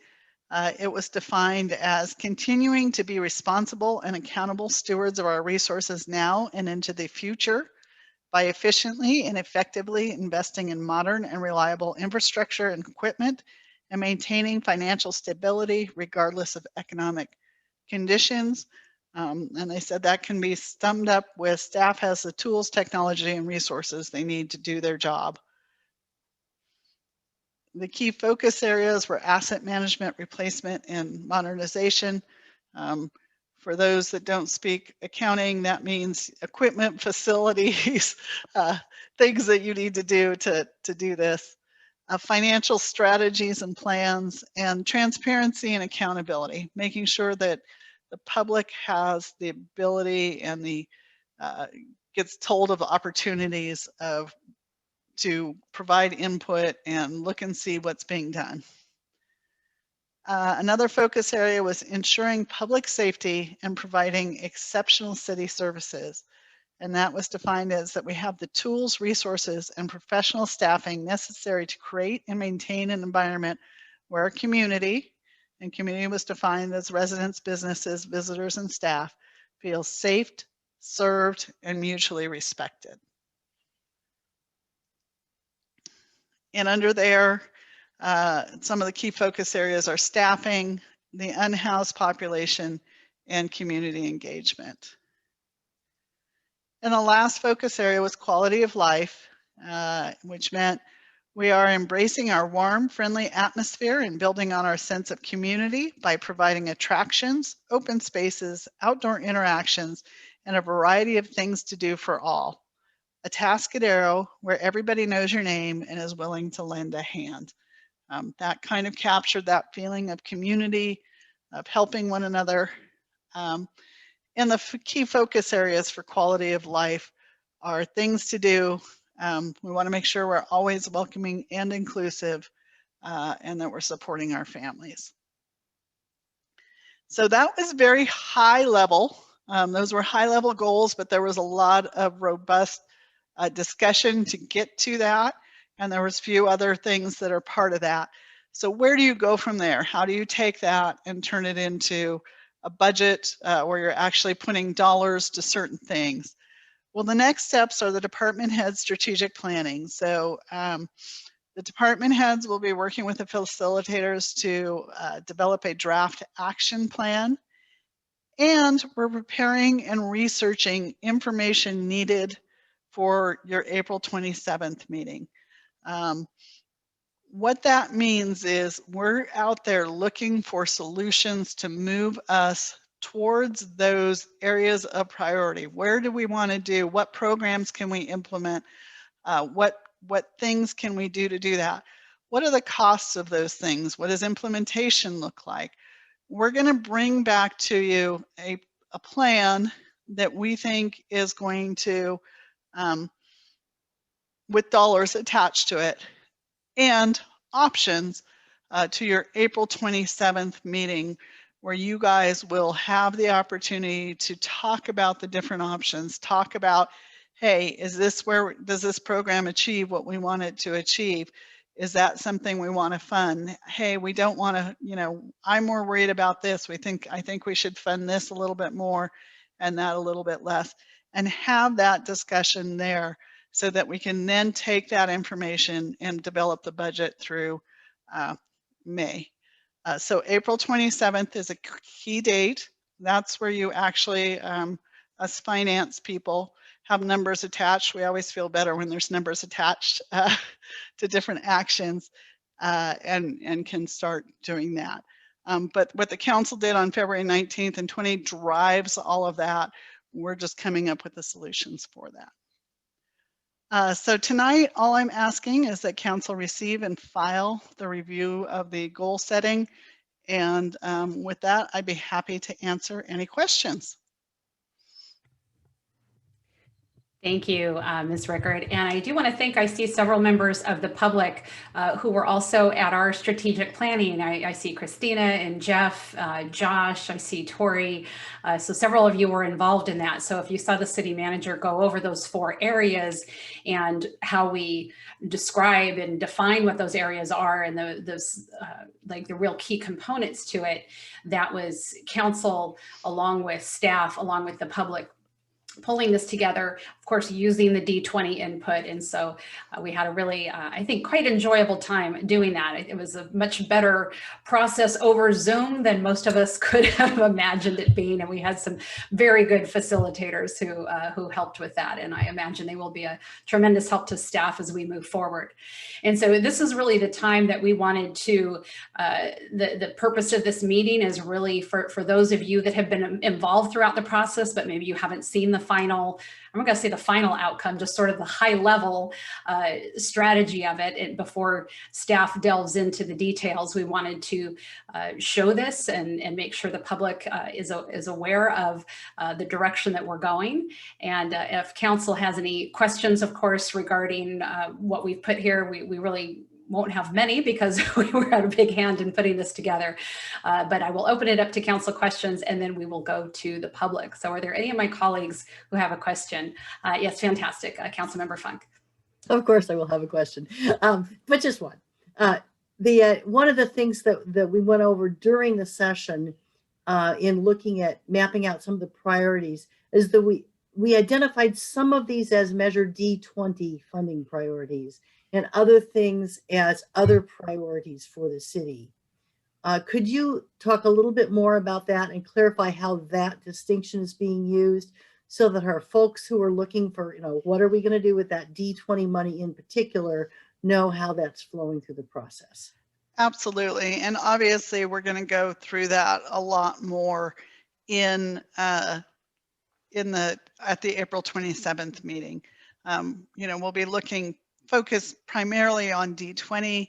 It was defined as continuing to be responsible and accountable stewards of our resources now and into the future by efficiently and effectively investing in modern and reliable infrastructure and equipment and maintaining financial stability regardless of economic conditions. And they said that can be summed up with staff has the tools, technology, and resources they need to do their job. The key focus areas were asset management, replacement, and modernization. For those that don't speak accounting, that means equipment, facilities, things that you need to do to do this. Financial strategies and plans, and transparency and accountability, making sure that the public has the ability and the gets told of opportunities to provide input and look and see what's being done. Another focus area was ensuring public safety and providing exceptional city services. And that was defined as that we have the tools, resources, and professional staffing necessary to create and maintain an environment where our community, and community was defined as residents, businesses, visitors, and staff, feel safe, served, and mutually respected. And under there, some of the key focus areas are staffing, the unhoused population, and community engagement. And the last focus area was quality of life, which meant we are embracing our warm, friendly atmosphere and building on our sense of community by providing attractions, open spaces, outdoor interactions, and a variety of things to do for all. Atascadero, where everybody knows your name and is willing to lend a hand. That kind of captured that feeling of community, of helping one another. And the key focus areas for quality of life are things to do. We want to make sure we're always welcoming and inclusive, and that we're supporting our families. So that was very high level. Those were high level goals, but there was a lot of robust discussion to get to that. And there was a few other things that are part of that. So where do you go from there? How do you take that and turn it into a budget where you're actually putting dollars to certain things? Well, the next steps are the department head strategic planning. So the department heads will be working with the facilitators to develop a draft action plan. And we're preparing and researching information needed for your April 27th meeting. What that means is we're out there looking for solutions to move us towards those areas of priority. Where do we want to do? What programs can we implement? What things can we do to do that? What are the costs of those things? What does implementation look like? We're going to bring back to you a plan that we think is going to, with dollars attached to it, and options to your April 27th meeting, where you guys will have the opportunity to talk about the different options, talk about, hey, is this where, does this program achieve what we want it to achieve? Is that something we want to fund? Hey, we don't want to, you know, I'm more worried about this. I think we should fund this a little bit more and that a little bit less, and have that discussion there so that we can then take that information and develop the budget through May. So April 27th is a key date. That's where you actually, us finance people, have numbers attached. We always feel better when there's numbers attached to different actions, and can start doing that. But what the council did on February 19th and 20 drives all of that. We're just coming up with the solutions for that. So tonight, all I'm asking is that council receive and file the review of the goal setting. And with that, I'd be happy to answer any questions. Thank you, Ms. Rickard. And I do want to thank, I see several members of the public who were also at our strategic planning. I see Christina and Jeff, Josh, I see Tori. So several of you were involved in that. So if you saw the city manager go over those 4 areas and how we describe and define what those areas are and those like the real key components to it, that was council along with staff, along with the public, pulling this together, of course, using the D20 input. And so we had a really, I think, quite enjoyable time doing that. It was a much better process over Zoom than most of us could have imagined it being. And we had some very good facilitators who helped with that. And I imagine they will be a tremendous help to staff as we move forward. And so this is really the time that we wanted to, the purpose of this meeting is really for those of you that have been involved throughout the process, but maybe you haven't seen the final, I'm not going to say the final outcome, just sort of the high level strategy of it. And before staff delves into the details, we wanted to show this and make sure the public is aware of the direction that we're going. And if council has any questions, of course, regarding what we've put here, we really won't have many because we were at a big hand in putting this together. But I will open it up to council questions and then we will go to the public. So are there any of my colleagues who have a question? Yes, fantastic. Councilmember Funk. Of course I will have a question, but just one. One of the things that we went over during the session in looking at mapping out some of the priorities is that we identified some of these as Measure D20 funding priorities and other things as other priorities for the city. Could you talk a little bit more about that and clarify how that distinction is being used so that our folks who are looking for, what are we going to do with that D20 money in particular, know how that's flowing through the process? Absolutely. And obviously we're going to go through that a lot more at the April 27th meeting. We'll be focused primarily on D20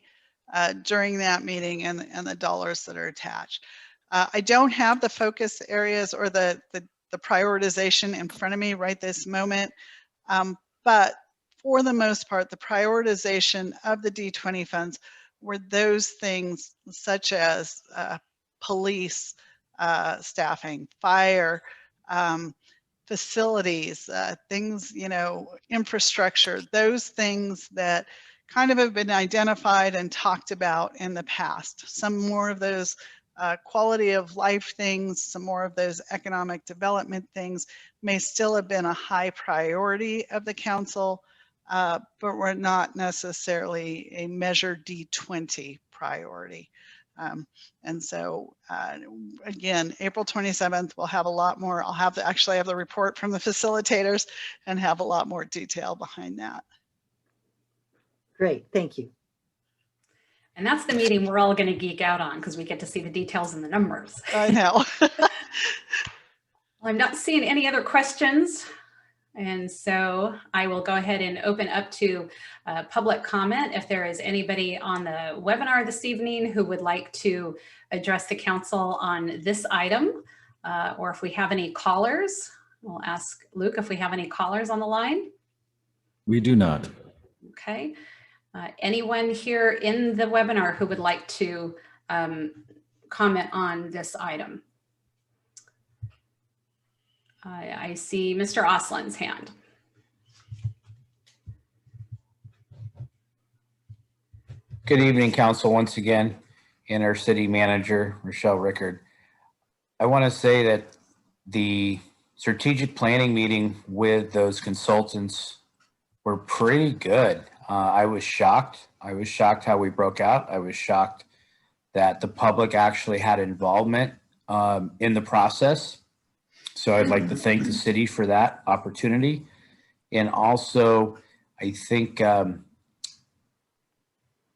during that meeting and the dollars that are attached. I don't have the focus areas or the prioritization in front of me right this moment, but for the most part, the prioritization of the D20 funds were those things such as police staffing, fire, facilities, things, infrastructure, those things that kind of have been identified and talked about in the past. Some more of those quality of life things, some more of those economic development things may still have been a high priority of the council, but were not necessarily a Measure D20 priority. And so again, April 27th, we'll have a lot more. I'll actually have the report from the facilitators and have a lot more detail behind that. Great, thank you. And that's the meeting we're all going to geek out on because we get to see the details and the numbers. I know. Well, I'm not seeing any other questions. And so I will go ahead and open up to public comment. If there is anybody on the webinar this evening who would like to address the council on this item, or if we have any callers, we'll ask Luke if we have any callers on the line. We do not. Okay. Anyone here in the webinar who would like to comment on this item? I see Mr. Oslin's hand. Good evening, council, once again, and our city manager, Rochelle Rickard. I want to say that the strategic planning meeting with those consultants were pretty good. I was shocked. I was shocked how we broke out. I was shocked that the public actually had involvement in the process. So I'd like to thank the city for that opportunity. And also, I think it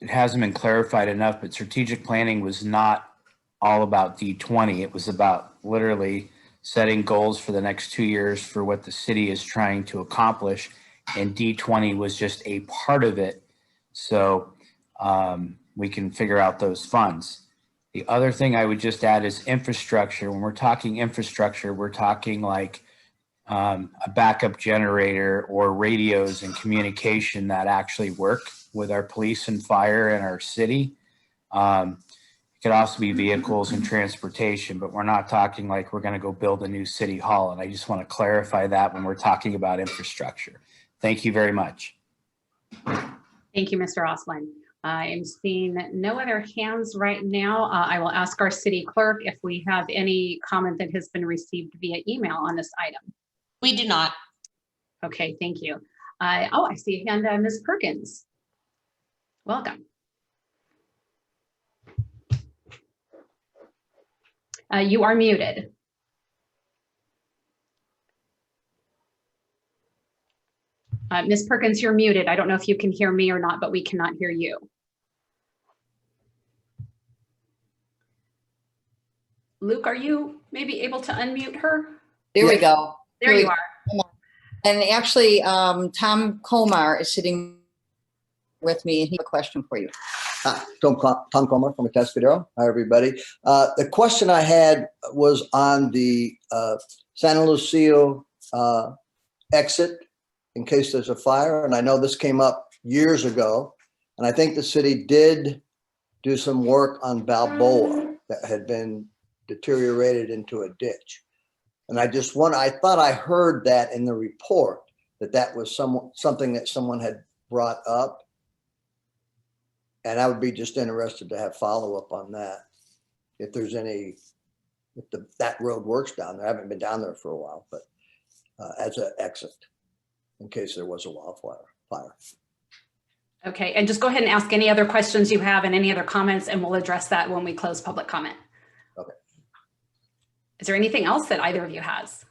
hasn't been clarified enough, but strategic planning was not all about D20. It was about literally setting goals for the next 2 years for what the city is trying to accomplish and D20 was just a part of it. So we can figure out those funds. The other thing I would just add is infrastructure. When we're talking infrastructure, we're talking like a backup generator or radios and communication that actually work with our police and fire in our city. It could also be vehicles and transportation, but we're not talking like we're going to go build a new city hall. And I just want to clarify that when we're talking about infrastructure. Thank you very much. Thank you, Mr. Osland. I am seeing no other hands right now. I will ask our city clerk if we have any comment that has been received via email on this item. We do not. Okay, thank you. Oh, I see a hand, Ms. Perkins. Welcome. You are muted. Ms. Perkins, you're muted. I don't know if you can hear me or not, but we cannot hear you. Luke, are you maybe able to unmute her? There we go. There you are. And actually, Tom Komar is sitting with me, and he has a question for you. Hi, Tom Komar from Atascadero. Hi, everybody. The question I had was on the Santa Lucia exit in case there's a fire. And I know this came up years ago. And I think the city did do some work on Balboa that had been deteriorated into a ditch. And I thought I heard that in the report, that was something that someone had brought up. And I would be just interested to have follow-up on that. If there's any, that road works down there. I haven't been down there for a while, but as an exit in case there was a wildfire. Okay, and just go ahead and ask any other questions you have and any other comments, and we'll address that when we close public comment. Okay. Is there anything else that either of you has?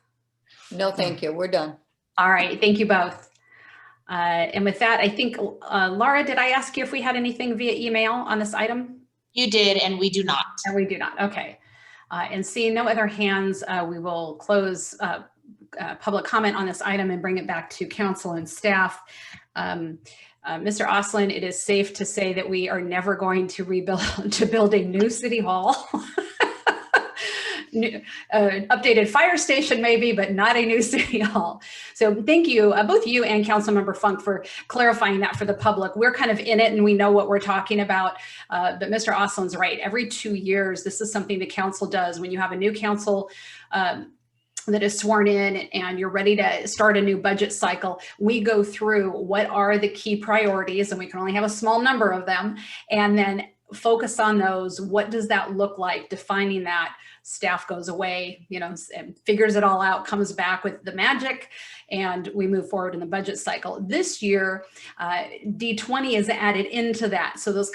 No, thank you. We're done. All right, thank you both. And with that, I think, Laura, did I ask you if we had anything via email on this item? You did, and we do not. And we do not, okay. And seeing no other hands, we will close public comment on this item and bring it back to council and staff. Mr. Osland, it is safe to say that we are never going to build a new city hall. Updated fire station maybe, but not a new city hall. So thank you, both you and Councilmember Funk, for clarifying that for the public. We're kind of in it and we know what we're talking about, but Mr. Osland's right. Every 2 years, this is something the council does. When you have a new council that is sworn in and you're ready to start a new budget cycle, we go through what are the key priorities, and we can only have a small number of them, and then focus on those. What does that look like? Defining that. Staff goes away, and figures it all out, comes back with the magic, and we move forward in the budget cycle. This year, D20 is added into that. So those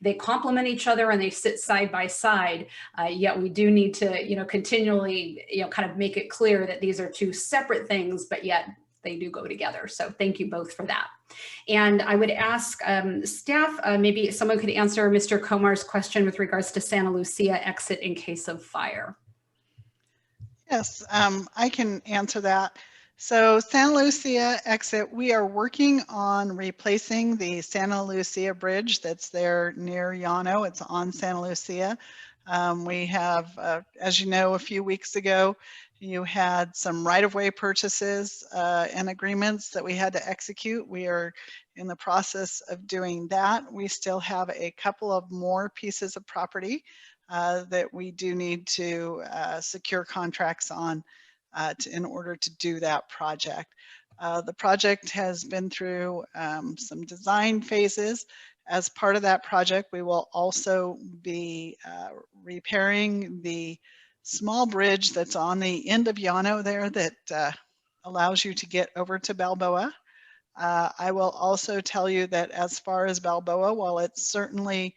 they complement each other and they sit side by side, yet we do need to, continually, kind of make it clear that these are two separate things, but yet they do go together. So thank you both for that. And I would ask staff, maybe someone could answer Mr. Komar's question with regards to Santa Lucia exit in case of fire. Yes, I can answer that. So Santa Lucia exit, we are working on replacing the Santa Lucia bridge that's there near Llano. It's on Santa Lucia. We have, as you know, a few weeks ago, you had some right-of-way purchases and agreements that we had to execute. We are in the process of doing that. We still have a couple of more pieces of property that we do need to secure contracts on in order to do that project. The project has been through some design phases. As part of that project, we will also be repairing the small bridge that's on the end of Llano there that allows you to get over to Balboa. I will also tell you that as far as Balboa, while it's certainly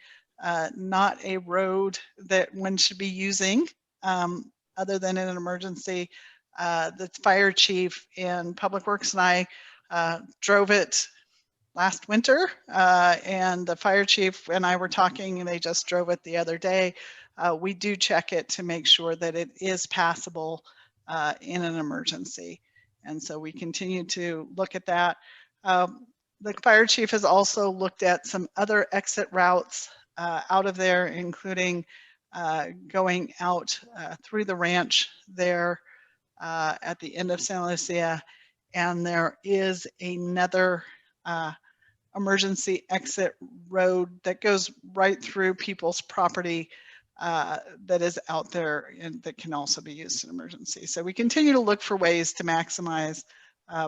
not a road that one should be using other than in an emergency, the fire chief in Public Works and I drove it last winter, and the fire chief and I were talking, and they just drove it the other day. We do check it to make sure that it is passable in an emergency. And so we continue to look at that. The fire chief has also looked at some other exit routes out of there, including going out through the ranch there at the end of Santa Lucia. And there is another emergency exit road that goes right through people's property that is out there and that can also be used in emergency. So we continue to look for ways to maximize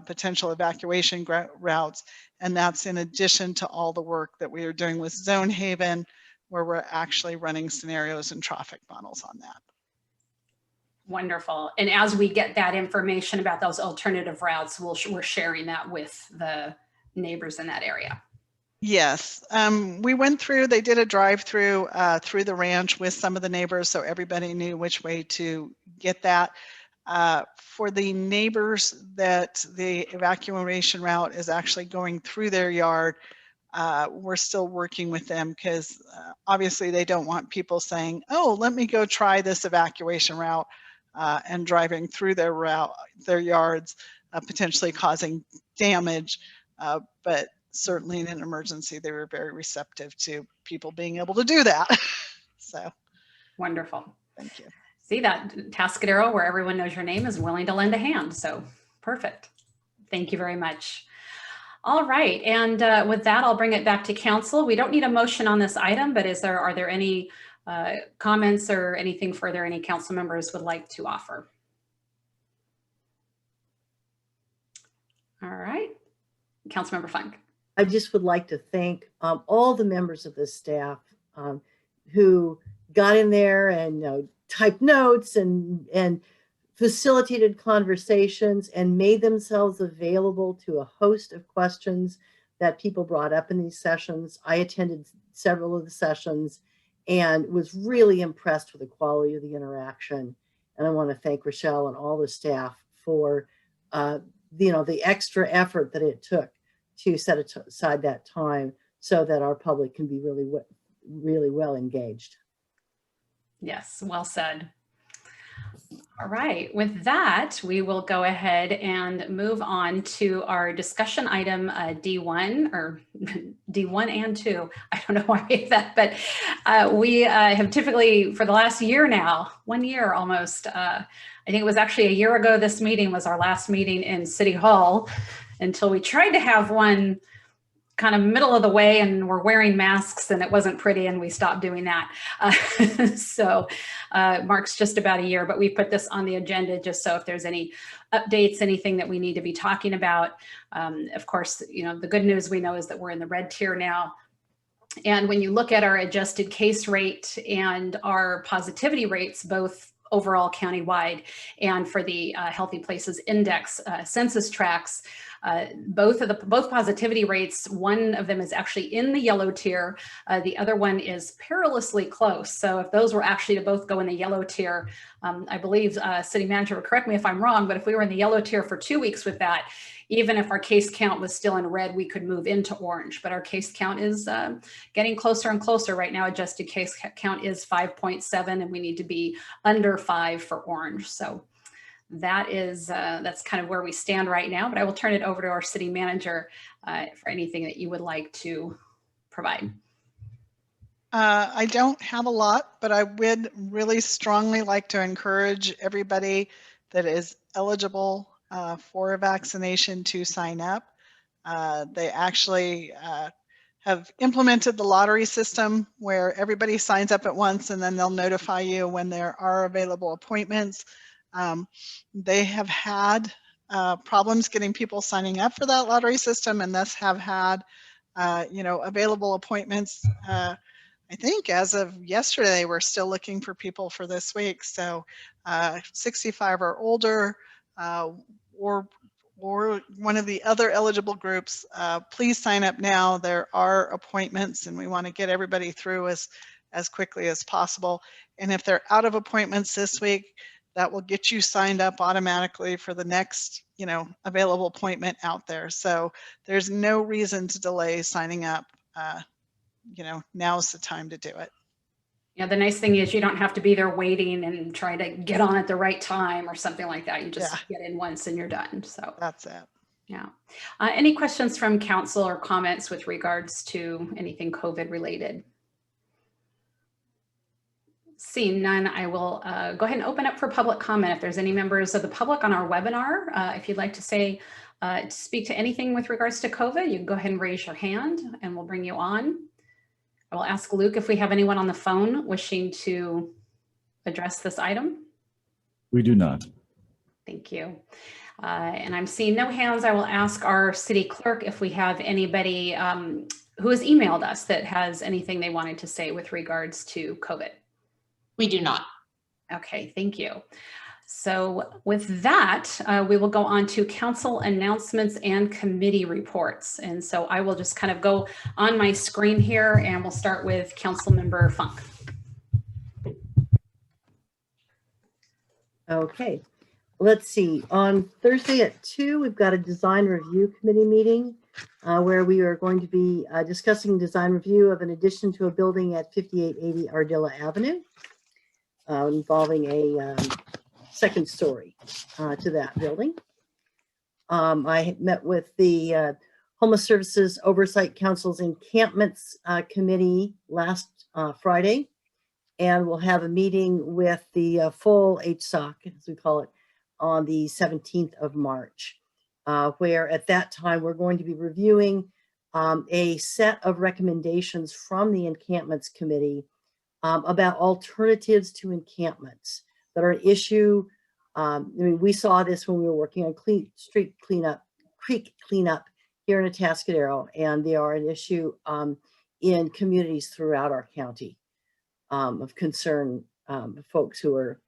potential evacuation routes. And that's in addition to all the work that we are doing with Zone Haven, where we're actually running scenarios and traffic models on that. Wonderful. And as we get that information about those alternative routes, we're sharing that with the neighbors in that area. Yes, we went through, they did a drive-through through the ranch with some of the neighbors, so everybody knew which way to get that. For the neighbors that the evacuation route is actually going through their yard, we're still working with them because obviously they don't want people saying, oh, let me go try this evacuation route and driving through their yards, potentially causing damage. But certainly in an emergency, they were very receptive to people being able to do that. So wonderful. Thank you. See that Atascadero, where everyone knows your name, is willing to lend a hand. So perfect. Thank you very much. All right. And with that, I'll bring it back to council. We don't need a motion on this item, but are there any comments or anything further any council members would like to offer? All right. Councilmember Funk. I just would like to thank all the members of the staff who got in there and typed notes and facilitated conversations and made themselves available to a host of questions that people brought up in these sessions. I attended several of the sessions and was really impressed with the quality of the interaction. And I want to thank Rochelle and all the staff for the extra effort that it took to set aside that time so that our public can be really well engaged. Yes, well said. All right, with that, we will go ahead and move on to our discussion item D1 or D1 and 2. I don't know why I made that, but we have typically for the last year now, 1 year almost, I think it was actually a year ago, this meeting was our last meeting in City Hall until we tried to have one kind of middle of the way and we're wearing masks and it wasn't pretty and we stopped doing that. So marks just about a year, but we put this on the agenda just so if there's any updates, anything that we need to be talking about. Of course, the good news we know is that we're in the red tier now. And when you look at our adjusted case rate and our positivity rates, both overall countywide and for the Healthy Places Index census tracts, both positivity rates, one of them is actually in the yellow tier, the other one is perilously close. So if those were actually to both go in the yellow tier, I believe city manager would correct me if I'm wrong, but if we were in the yellow tier for 2 weeks with that, even if our case count was still in red, we could move into orange, but our case count is getting closer and closer right now. Adjusted case count is 5.7 and we need to be under 5 for orange. So that is, that's kind of where we stand right now, but I will turn it over to our city manager for anything that you would like to provide. I don't have a lot, but I would really strongly like to encourage everybody that is eligible for a vaccination to sign up. They actually have implemented the lottery system where everybody signs up at once and then they'll notify you when there are available appointments. They have had problems getting people signing up for that lottery system and thus have had, available appointments. I think as of yesterday, we're still looking for people for this week. So 65 or older or one of the other eligible groups, please sign up now. There are appointments and we want to get everybody through as quickly as possible. And if they're out of appointments this week, that will get you signed up automatically for the next, available appointment out there. So there's no reason to delay signing up. Now's the time to do it. Yeah, the nice thing is you don't have to be there waiting and try to get on at the right time or something like that. You just get in once and you're done. So that's it. Yeah. Any questions from council or comments with regards to anything COVID related? Seeing none, I will go ahead and open up for public comment. If there's any members of the public on our webinar, if you'd like to speak to anything with regards to COVID, you can go ahead and raise your hand and we'll bring you on. I will ask Luke if we have anyone on the phone wishing to address this item. We do not. Thank you. And I'm seeing no hands. I will ask our city clerk if we have anybody who has emailed us that has anything they wanted to say with regards to COVID. We do not. Okay, thank you. So with that, we will go on to council announcements and committee reports. And so I will just kind of go on my screen here and we'll start with Councilmember Funk. Okay, let's see. On Thursday at 2, we've got a design review committee meeting where we are going to be discussing design review of an addition to a building at 5880 Ardilla Avenue involving a second story to that building. I met with the Homeless Services Oversight Council's Encampments Committee last Friday, and we'll have a meeting with the full HSOC, as we call it, on the 17th of March, where at that time we're going to be reviewing a set of recommendations from the Encampments Committee about alternatives to encampments that are an issue. I mean, we saw this when we were working on creek cleanup here in Atascadero, and they are an issue in communities throughout our county of concern, folks who are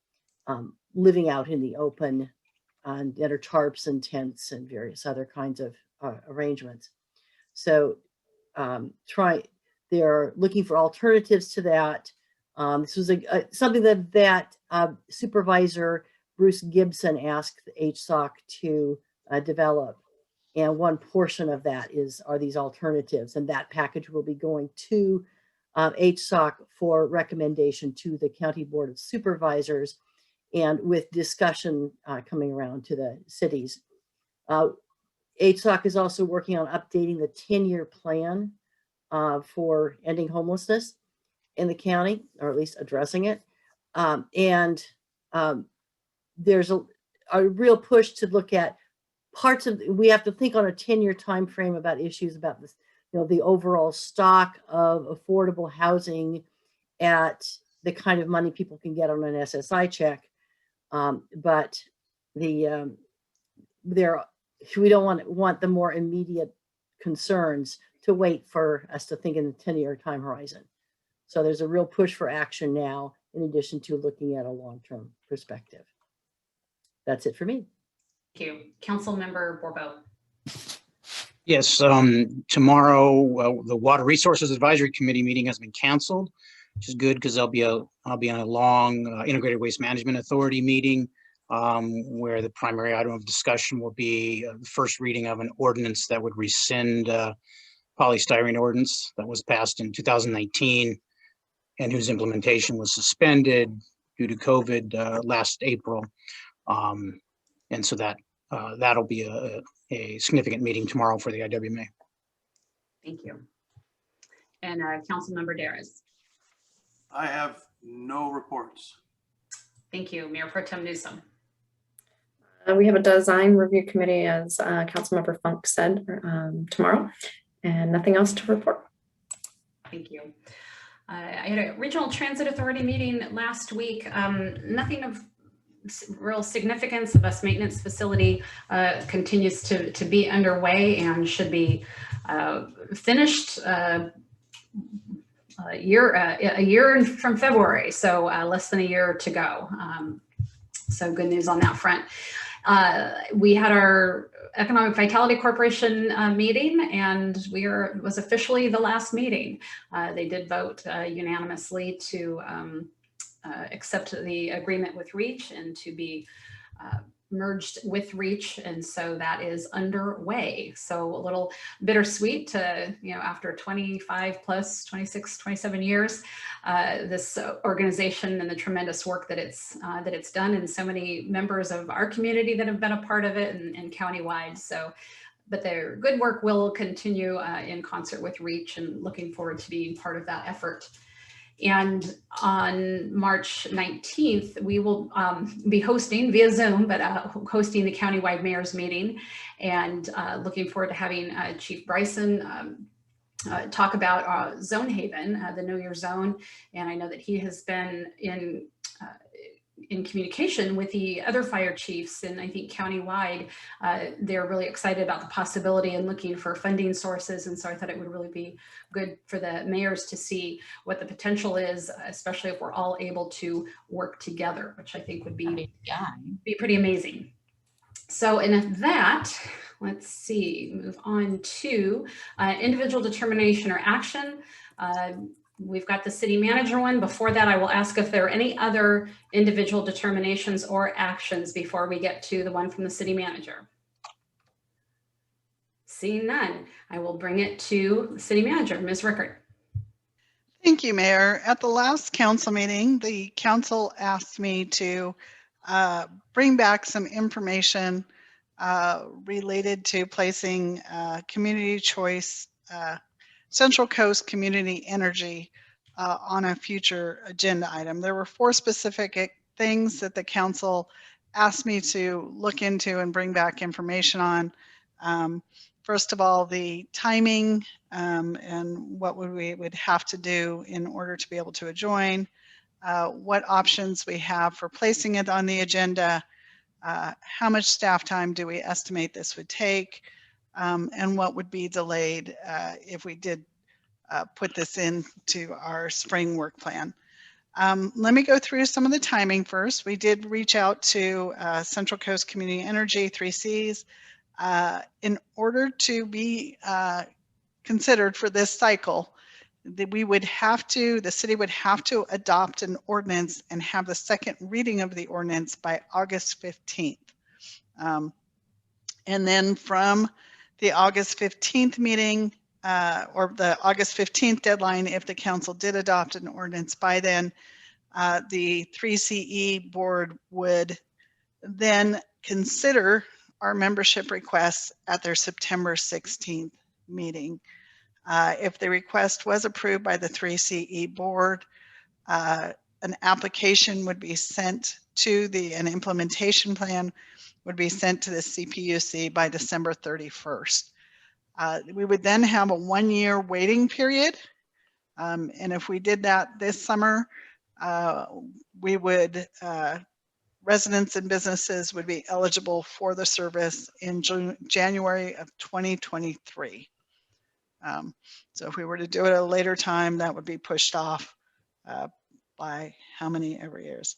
living out in the open that are tarps and tents and various other kinds of arrangements. So they're looking for alternatives to that. This was something that Supervisor Bruce Gibson asked the HSOC to develop. And one portion of that are these alternatives, and that package will be going to HSOC for recommendation to the County Board of Supervisors, and with discussion coming around to the cities. HSOC is also working on updating the 10-year plan for ending homelessness in the county, or at least addressing it. There's a real push to look at parts of, we have to think on a 10-year time frame about issues about this, the overall stock of affordable housing at the kind of money people can get on an SSI check. But we don't want the more immediate concerns to wait for us to think in the 10-year time horizon. So there's a real push for action now, in addition to looking at a long-term perspective. That's it for me. Thank you. Councilmember Borbo. Yes, tomorrow the Water Resources Advisory Committee meeting has been canceled, which is good because I'll be on a long Integrated Waste Management Authority meeting where the primary item of discussion will be the first reading of an ordinance that would rescind polystyrene ordinance that was passed in 2019 and whose implementation was suspended due to COVID last April. And so that'll be a significant meeting tomorrow for the IWMA. Thank you. And Councilmember Darris. I have no reports. Thank you. Mayor Pro Tem Newsom. We have a design review committee, as Councilmember Funk said, tomorrow, and nothing else to report. Thank you. I had a Regional Transit Authority meeting last week. Nothing of real significance. The bus maintenance facility continues to be underway and should be finished a year from February, so less than a year to go. So good news on that front. We had our Economic Vitality Corporation meeting, and it was officially the last meeting. They did vote unanimously to accept the agreement with REACH and to be merged with Reach, and so that is underway. So a little bittersweet to, after 25 plus 26, 27 years, this organization and the tremendous work that it's done, and so many members of our community that have been a part of it, and countywide. So, but their good work will continue in concert with Reach, and looking forward to being part of that effort. And on March 19th, we will be hosting via Zoom, but hosting the countywide mayor's meeting, and looking forward to having Chief Bryson talk about Zone Haven, the Know Your Zone. And I know that he has been in communication with the other fire chiefs, and I think countywide, they're really excited about the possibility and looking for funding sources. And so I thought it would really be good for the mayors to see what the potential is, especially if we're all able to work together, which I think would be pretty amazing. So, and if that, let's see, move on to individual determination or action. We've got the city manager one. Before that, I will ask if there are any other individual determinations or actions before we get to the one from the city manager. Seeing none, I will bring it to the city manager, Ms. Rickard. Thank you, Mayor. At the last council meeting, the council asked me to bring back some information related to placing community choice Central Coast Community Energy on a future agenda item. There were 4 specific things that the council asked me to look into and bring back information on. First of all, the timing and what we would have to do in order to be able to join, what options we have for placing it on the agenda, how much staff time do we estimate this would take, and what would be delayed if we did put this into our spring work plan. Let me go through some of the timing first. We did reach out to Central Coast Community Energy, 3Cs, in order to be considered for this cycle. The city would have to adopt an ordinance and have the second reading of the ordinance by August 15th. And then from the August 15th meeting, or the August 15th deadline, if the council did adopt an ordinance by then, the 3CE board would then consider our membership requests at their September 16th meeting. If the request was approved by the 3CE board, an application would be sent to an implementation plan would be sent to the CPUC by December 31st. We would then have a 1-year waiting period. And if we did that this summer, we would, residents and businesses would be eligible for the service in January of 2023. So if we were to do it at a later time, that would be pushed off by how many every years.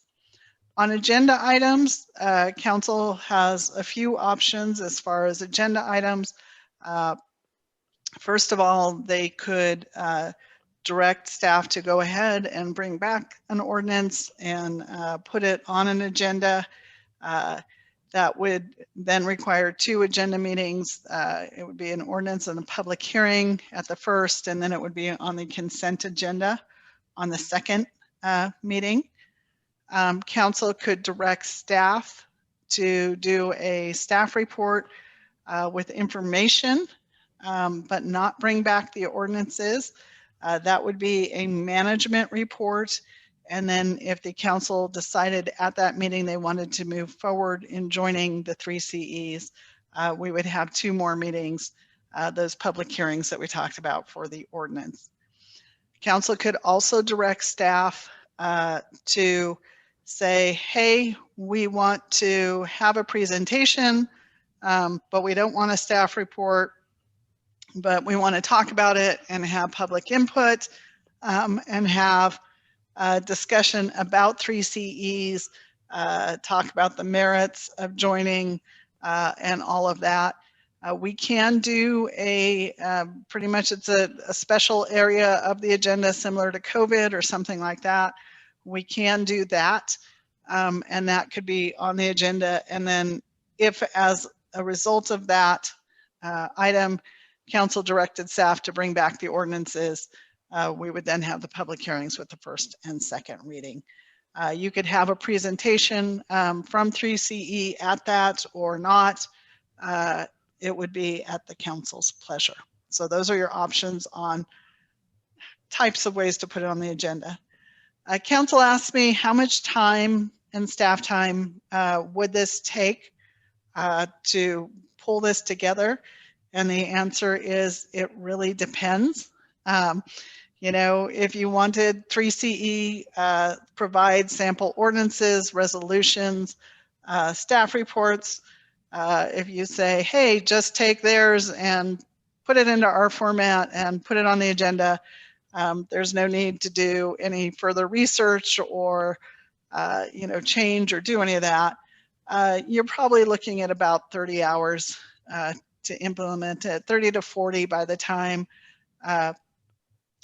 On agenda items, council has a few options as far as agenda items. First of all, they could direct staff to go ahead and bring back an ordinance and put it on an agenda. That would then require 2 agenda meetings. It would be an ordinance and a public hearing at the first, and then it would be on the consent agenda on the second meeting. Council could direct staff to do a staff report with information, but not bring back the ordinances. That would be a management report. And then if the council decided at that meeting they wanted to move forward in joining the 3CEs, we would have 2 more meetings, those public hearings that we talked about for the ordinance. Council could also direct staff to say, hey, we want to have a presentation, but we don't want a staff report, but we want to talk about it and have public input and have a discussion about 3CEs, talk about the merits of joining and all of that. We can do pretty much it's a special area of the agenda similar to COVID or something like that. We can do that. and that could be on the agenda. And then if as a result of that item, council directed staff to bring back the ordinances, we would then have the public hearings with the first and second reading. You could have a presentation from 3CE at that or not. It would be at the council's pleasure. So those are your options on types of ways to put it on the agenda. Council asked me how much time and staff time would this take to pull this together? And the answer is it really depends. You know, if you wanted 3CE, provide sample ordinances, resolutions, staff reports. If you say, hey, just take theirs and put it into our format and put it on the agenda, there's no need to do any further research or, you know, change or do any of that. You're probably looking at about 30 hours to implement it, 30 to 40 by the time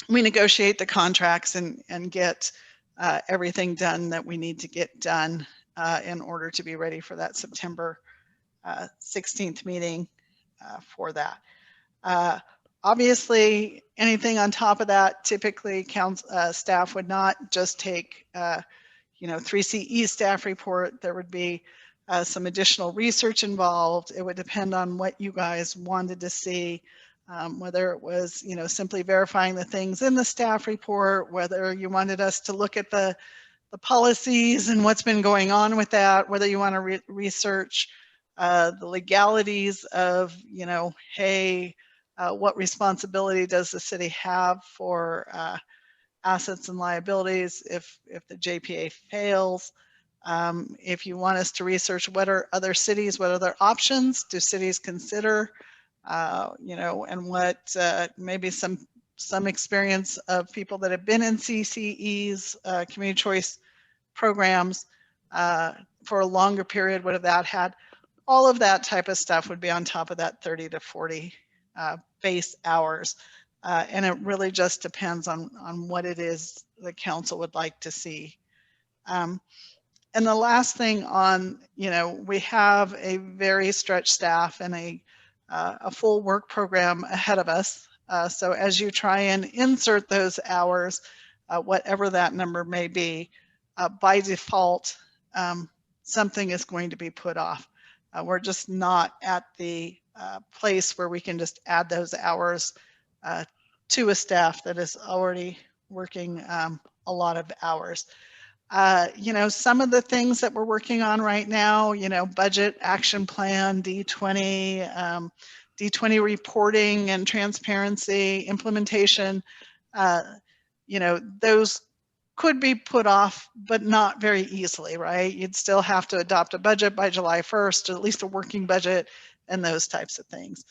we negotiate the contracts and get everything done that we need to get done in order to be ready for that September 16th meeting for that. Obviously, anything on top of that, typically staff would not just take, you know, 3CE staff report. There would be some additional research involved. It would depend on what you guys wanted to see, whether it was, you know, simply verifying the things in the staff report, whether you wanted us to look at the policies and what's been going on with that, whether you want to research the legalities of, you know, hey, what responsibility does the city have for assets and liabilities if the JPA fails? If you want us to research what are other cities, what other options do cities consider, you know, and what maybe some experience of people that have been in CCEs, community choice programs for a longer period, what have that had? All of that type of stuff would be on top of that 30 to 40 base hours. And it really just depends on what it is the council would like to see. And the last thing on, you know, we have a very stretched staff and a full work program ahead of us. So as you try and insert those hours, whatever that number may be, by default, something is going to be put off. We're just not at the place where we can just add those hours to a staff that is already working a lot of hours. You know, some of the things that we're working on right now, you know, budget action plan, D20, D20 reporting and transparency, implementation, you know, those could be put off, but not very easily, right? You'd still have to adopt a budget by July 1st, or at least a working budget and those types of things.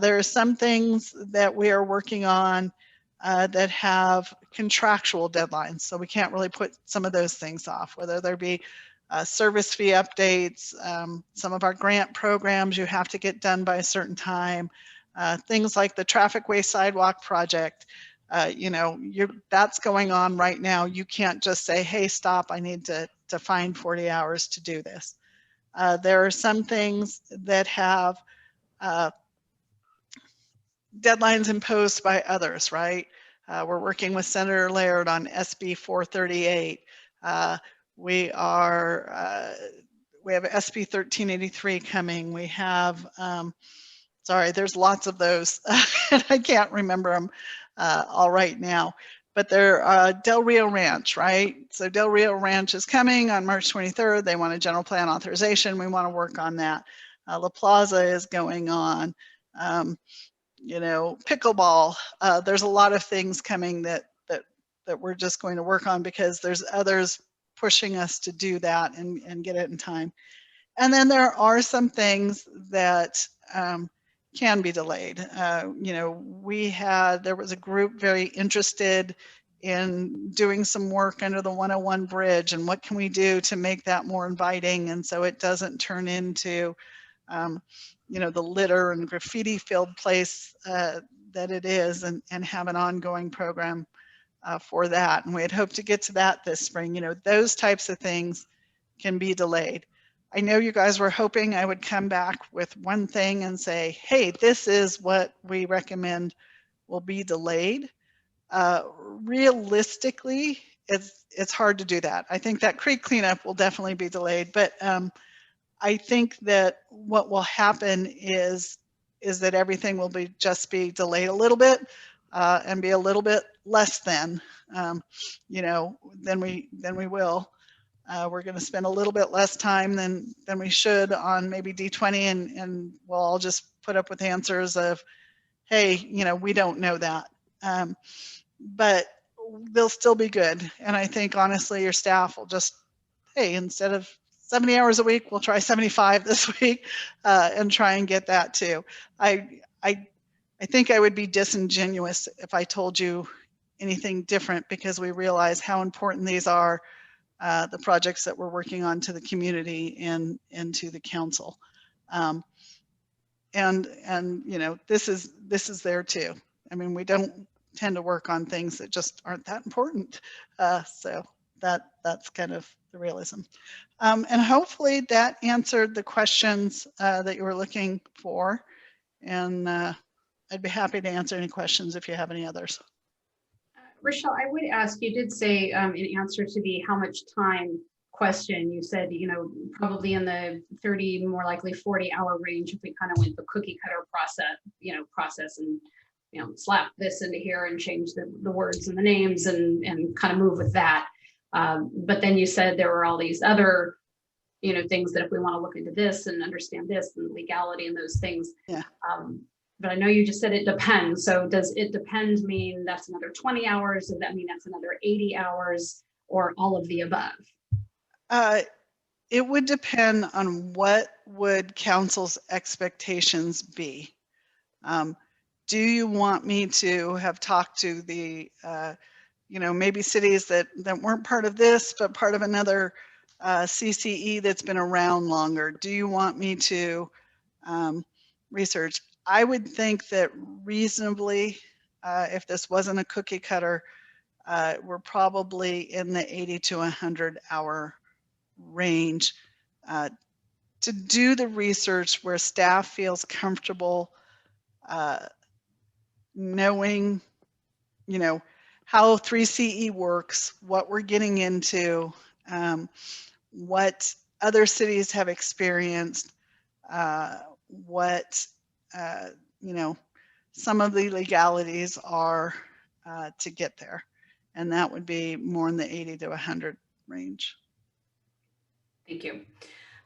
There are some things that we are working on that have contractual deadlines. So we can't really put some of those things off, whether there be service fee updates, some of our grant programs you have to get done by a certain time, things like the traffic way sidewalk project. You know, that's going on right now. You can't just say, hey, stop, I need to find 40 hours to do this. There are some things that have deadlines imposed by others, right? We're working with Senator Laird on SB 438. We have SB 1383 coming. We have, sorry, there's lots of those. I can't remember them all right now, but they're Del Rio Ranch, right? So Del Rio Ranch is coming on March 23rd. They want a general plan authorization. We want to work on that. La Plaza is going on. You know, pickleball. There's a lot of things coming that we're just going to work on because there's others pushing us to do that and get it in time. And then there are some things that can be delayed. You know, there was a group very interested in doing some work under the 101 bridge and what can we do to make that more inviting, and so it doesn't turn into you know, the litter and graffiti filled place that it is, and have an ongoing program for that. And we had hoped to get to that this spring. You know, those types of things can be delayed. I know you guys were hoping I would come back with one thing and say, hey, this is what we recommend will be delayed. Realistically, it's hard to do that. I think that creek cleanup will definitely be delayed, but I think that what will happen is that everything will just be delayed a little bit and be a little bit less than, than we will. We're going to spend a little bit less time than we should on maybe D20, and we'll all just put up with answers of, hey, we don't know that. But they'll still be good. And I think honestly, your staff will just, hey, instead of 70 hours a week, we'll try 75 this week and try and get that too. I think I would be disingenuous if I told you anything different, because we realize how important these are, the projects that we're working on, to the community and to the council. And this is there too. I mean, we don't tend to work on things that just aren't that important. So that's kind of the realism. And hopefully that answered the questions that you were looking for. And I'd be happy to answer any questions if you have any others. Rochelle, I would ask, you did say in answer to the how much time question, you said, probably in the 30, more likely 40-hour range if we kind of went the cookie cutter process and, slap this into here and change the words and the names and kind of move with that. But then you said there were all these other, things that if we want to look into this and understand this and legality and those things. Yeah. But I know you just said it depends. So does it depend mean that's another 20 hours? Does that mean that's another 80 hours or all of the above? It would depend on what would council's expectations be. Do you want me to have talked to the, maybe cities that weren't part of this, but part of another CCE that's been around longer? Do you want me to research? I would think that reasonably, if this wasn't a cookie cutter, we're probably in the 80 to 100 hour range to do the research where staff feels comfortable knowing, how 3CE works, what we're getting into, what other cities have experienced, what, some of the legalities are to get there. And that would be more in the 80 to 100 range. Thank you.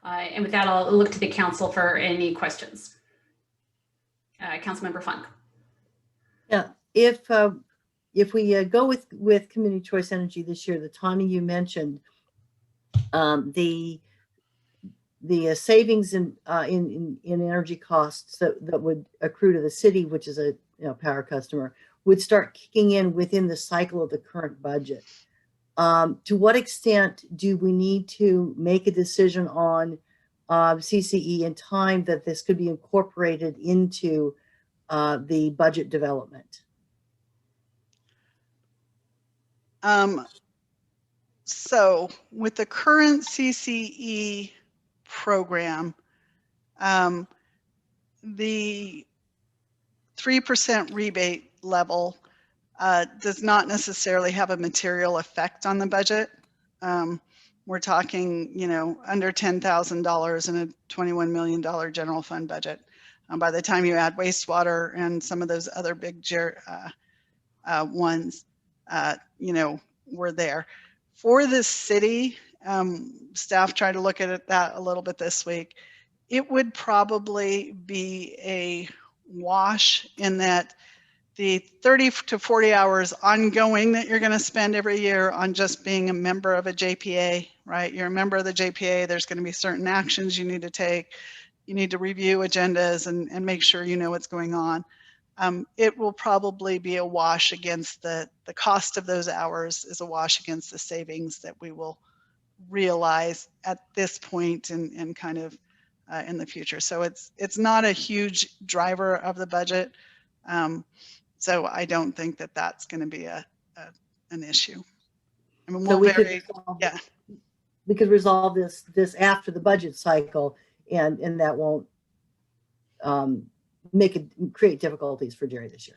And with that, I'll look to the council for any questions. Councilmember Funk. Yeah, if we go with community choice energy this year, the timing you mentioned, the savings in energy costs that would accrue to the city, which is a power customer, would start kicking in within the cycle of the current budget. To what extent do we need to make a decision on CCE in time that this could be incorporated into the budget development? So with the current CCE program, the 3% rebate level does not necessarily have a material effect on the budget. We're talking, under $10,000 in a $21 million general fund budget. By the time you add wastewater and some of those other big ones, we're there. For the city, staff tried to look at that a little bit this week. It would probably be a wash in that the 30 to 40 hours ongoing that you're going to spend every year on just being a member of a JPA, right? You're a member of the JPA, there's going to be certain actions you need to take. You need to review agendas and make sure you know what's going on. It will probably be a wash against the cost of those hours is a wash against the savings that we will realize at this point and kind of in the future. So it's not a huge driver of the budget. So I don't think that that's going to be an issue. I mean, So we could, yeah. we could resolve this after the budget cycle, and that won't create difficulties for Jerry this year.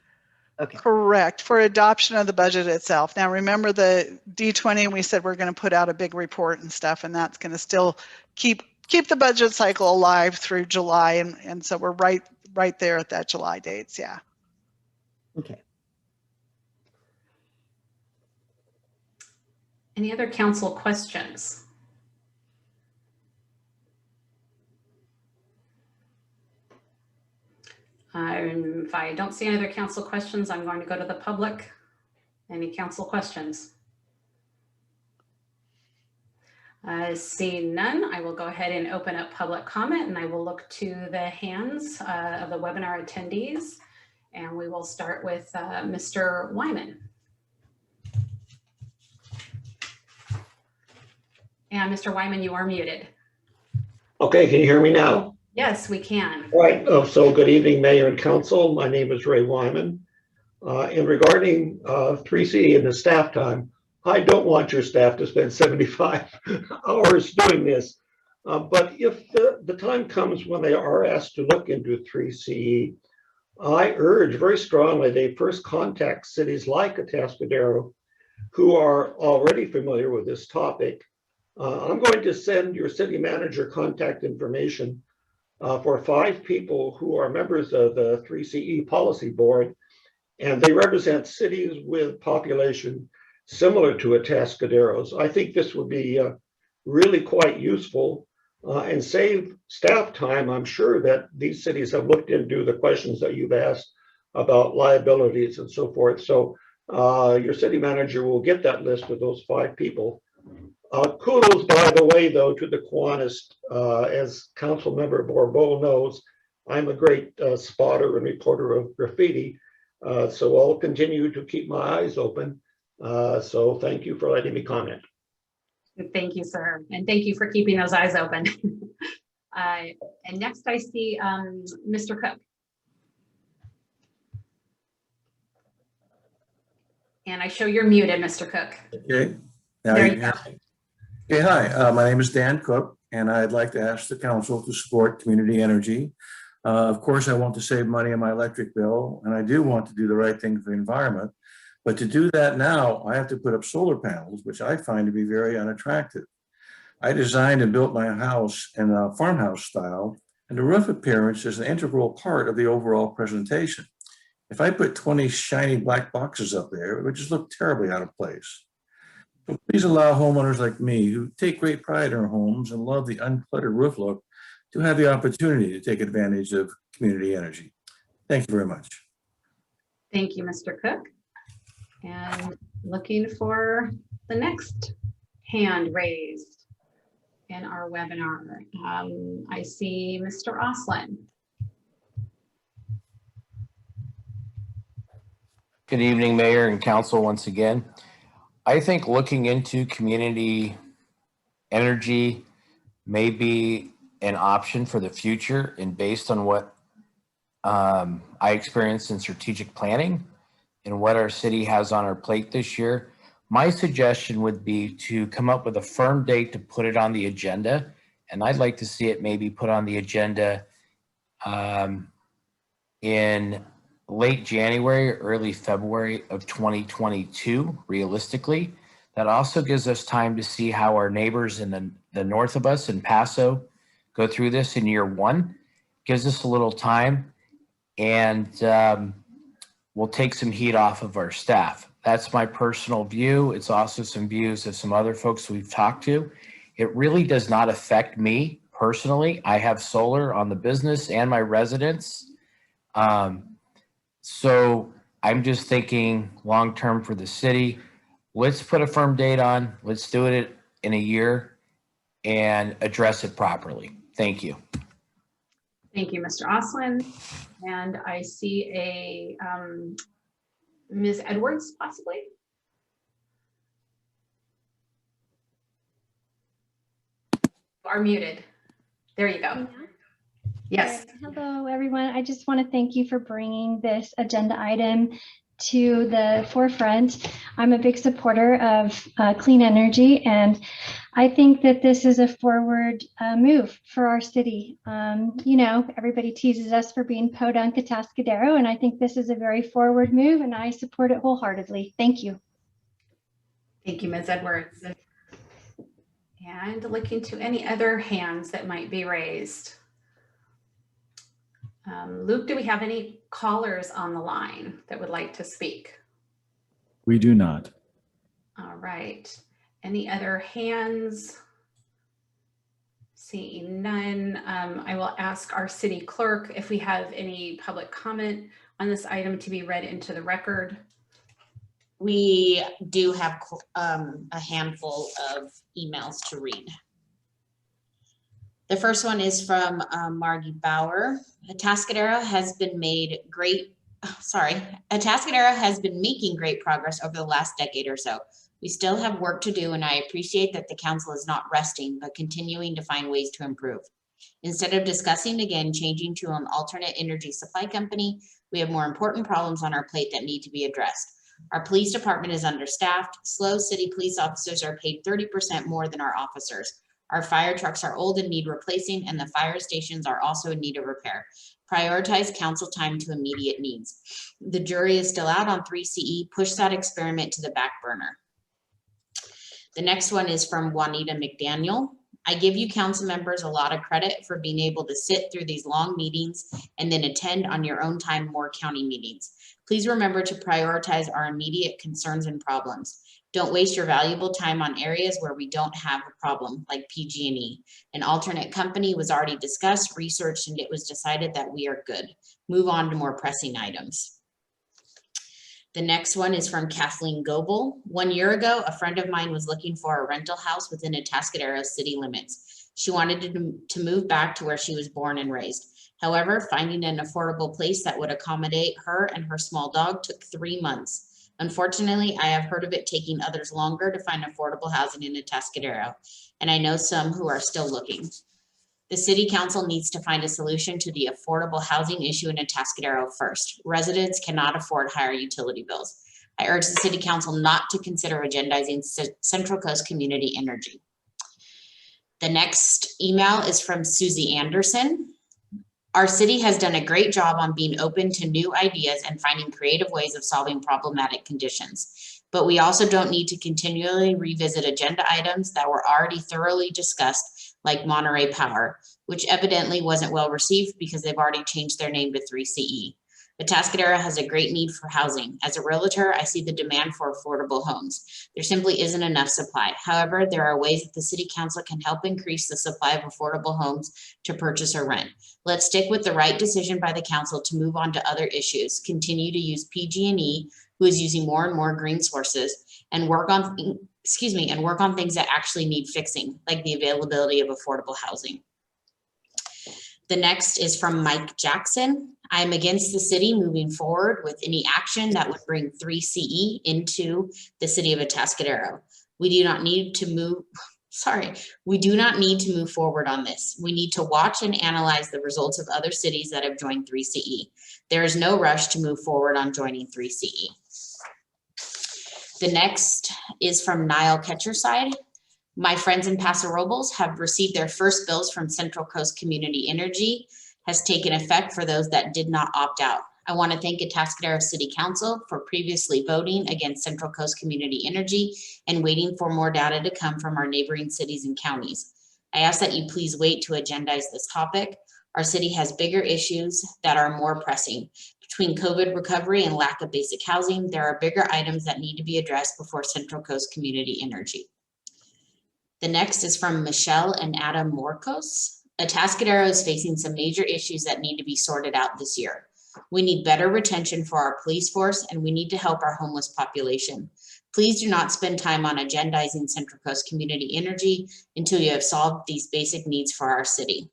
Okay. Correct, for adoption of the budget itself. Now remember the D20, we said we're going to put out a big report and stuff, and that's going to still keep the budget cycle alive through July, and so we're right there at that July dates. Yeah. Okay. Any other council questions? If I don't see any other council questions, I'm going to go to the public. Any council questions? Seeing none, I will go ahead and open up public comment, and I will look to the hands of the webinar attendees, and we will start with Mr. Wyman. And Mr. Wyman, you are muted. Okay, can you hear me now? Yes, we can. All right, so good evening, Mayor and Council. My name is Ray Wyman. And regarding 3C and the staff time, I don't want your staff to spend 75 hours doing this. But if the time comes when they are asked to look into 3CE, I urge very strongly they first contact cities like Atascadero, who are already familiar with this topic. I'm going to send your city manager contact information for 5 people who are members of the 3CE policy board, and they represent cities with population similar to Atascadero's. I think this would be really quite useful and save staff time. I'm sure that these cities have looked into the questions that you've asked about liabilities and so forth. So your city manager will get that list with those 5 people. Kudos, by the way, though, to the Kiwanis. As Council Member Borbeau knows, I'm a great spotter and reporter of graffiti. So I'll continue to keep my eyes open. So thank you for letting me comment. Thank you, sir. And thank you for keeping those eyes open. And next I see Mr. Cook. And I show you're muted, Mr. Cook. Okay. Now There you you go. Okay, hi, my name is Dan Cook, and I'd like to ask the council to support community energy. Of course, I want to save money on my electric bill, and I do want to do the right thing for the environment. But to do that now, I have to put up solar panels, which I find to be very unattractive. I designed and built my house in a farmhouse style, and the roof appearance is an integral part of the overall presentation. If I put 20 shiny black boxes up there, it would just look terribly out of place. So please allow homeowners like me who take great pride in our homes and love the uncluttered roof look to have the opportunity to take advantage of community energy. Thank you very much. Thank you, Mr. Cook. And looking for the next hand raised in our webinar. I see Mr. Oslin. Good evening, Mayor and Council once again. I think looking into community energy may be an option for the future, and based on what I experienced in strategic planning and what our city has on our plate this year, my suggestion would be to come up with a firm date to put it on the agenda. And I'd like to see it maybe put on the agenda in late January, early February of 2022, realistically. That also gives us time to see how our neighbors in the north of us in Paso go through this in year 1. Gives us a little time, and we'll take some heat off of our staff. That's my personal view. It's also some views of some other folks we've talked to. It really does not affect me personally. I have solar on the business and my residence. So I'm just thinking long-term for the city. Let's put a firm date on. Let's do it in a year and address it properly. Thank you. Thank you, Mr. Oslin. And I see a Ms. Edwards, possibly. You are muted. There you go. Yes. Hello, everyone. I just want to thank you for bringing this agenda item to the forefront. I'm a big supporter of clean energy, and I think that this is a forward move for our city. You know, everybody teases us for being podunk Atascadero, and I think this is a very forward move, and I support it wholeheartedly. Thank you. Thank you, Ms. Edwards. And looking to any other hands that might be raised. Luke, do we have any callers on the line that would like to speak? We do not. All right. Any other hands? Seeing none, I will ask our city clerk if we have any public comment on this item to be read into the record. We do have a handful of emails to read. The first one is from Margie Bauer. Atascadero has been making great progress over the last decade or so. We still have work to do, and I appreciate that the council is not resting, but continuing to find ways to improve. Instead of discussing again changing to an alternate energy supply company, we have more important problems on our plate that need to be addressed. Our police department is understaffed. Slow city police officers are paid 30% more than our officers. Our fire trucks are old and need replacing, and the fire stations are also in need of repair. Prioritize council time to immediate needs. The jury is still out on 3CE. Push that experiment to the back burner. The next one is from Juanita McDaniel. I give you council members a lot of credit for being able to sit through these long meetings and then attend on your own time more county meetings. Please remember to prioritize our immediate concerns and problems. Don't waste your valuable time on areas where we don't have a problem, like PG&E. An alternate company was already discussed, researched, and it was decided that we are good. Move on to more pressing items. The next one is from Kathleen Goebel. 1 year ago, a friend of mine was looking for a rental house within Atascadero city limits. She wanted to move back to where she was born and raised. However, finding an affordable place that would accommodate her and her small dog took 3 months. Unfortunately, I have heard of it taking others longer to find affordable housing in Atascadero, and I know some who are still looking. The city council needs to find a solution to the affordable housing issue in Atascadero first. Residents cannot afford higher utility bills. I urge the city council not to consider agendizing Central Coast Community Energy. The next email is from Susie Anderson. Our city has done a great job on being open to new ideas and finding creative ways of solving problematic conditions. But we also don't need to continually revisit agenda items that were already thoroughly discussed, like Monterey Power, which evidently wasn't well received because they've already changed their name to 3CE. Atascadero has a great need for housing. As a realtor, I see the demand for affordable homes. There simply isn't enough supply. However, there are ways that the city council can help increase the supply of affordable homes to purchase or rent. Let's stick with the right decision by the council to move on to other issues, continue to use PG&E, who is using more and more green sources, and work on things that actually need fixing, like the availability of affordable housing. The next is from Mike Jackson. I am against the city moving forward with any action that would bring 3CE into the city of Atascadero. We do not need to move forward on this. We need to watch and analyze the results of other cities that have joined 3CE. There is no rush to move forward on joining 3CE. The next is from Niall Ketcherside. My friends in Paso Robles have received their first bills from Central Coast Community Energy, has taken effect for those that did not opt out. I want to thank Atascadero City Council for previously voting against Central Coast Community Energy and waiting for more data to come from our neighboring cities and counties. I ask that you please wait to agendize this topic. Our city has bigger issues that are more pressing. Between COVID recovery and lack of basic housing, there are bigger items that need to be addressed before Central Coast Community Energy. The next is from Michelle and Adam Morcos. Atascadero is facing some major issues that need to be sorted out this year. We need better retention for our police force, and we need to help our homeless population. Please do not spend time on agendizing Central Coast Community Energy until you have solved these basic needs for our city.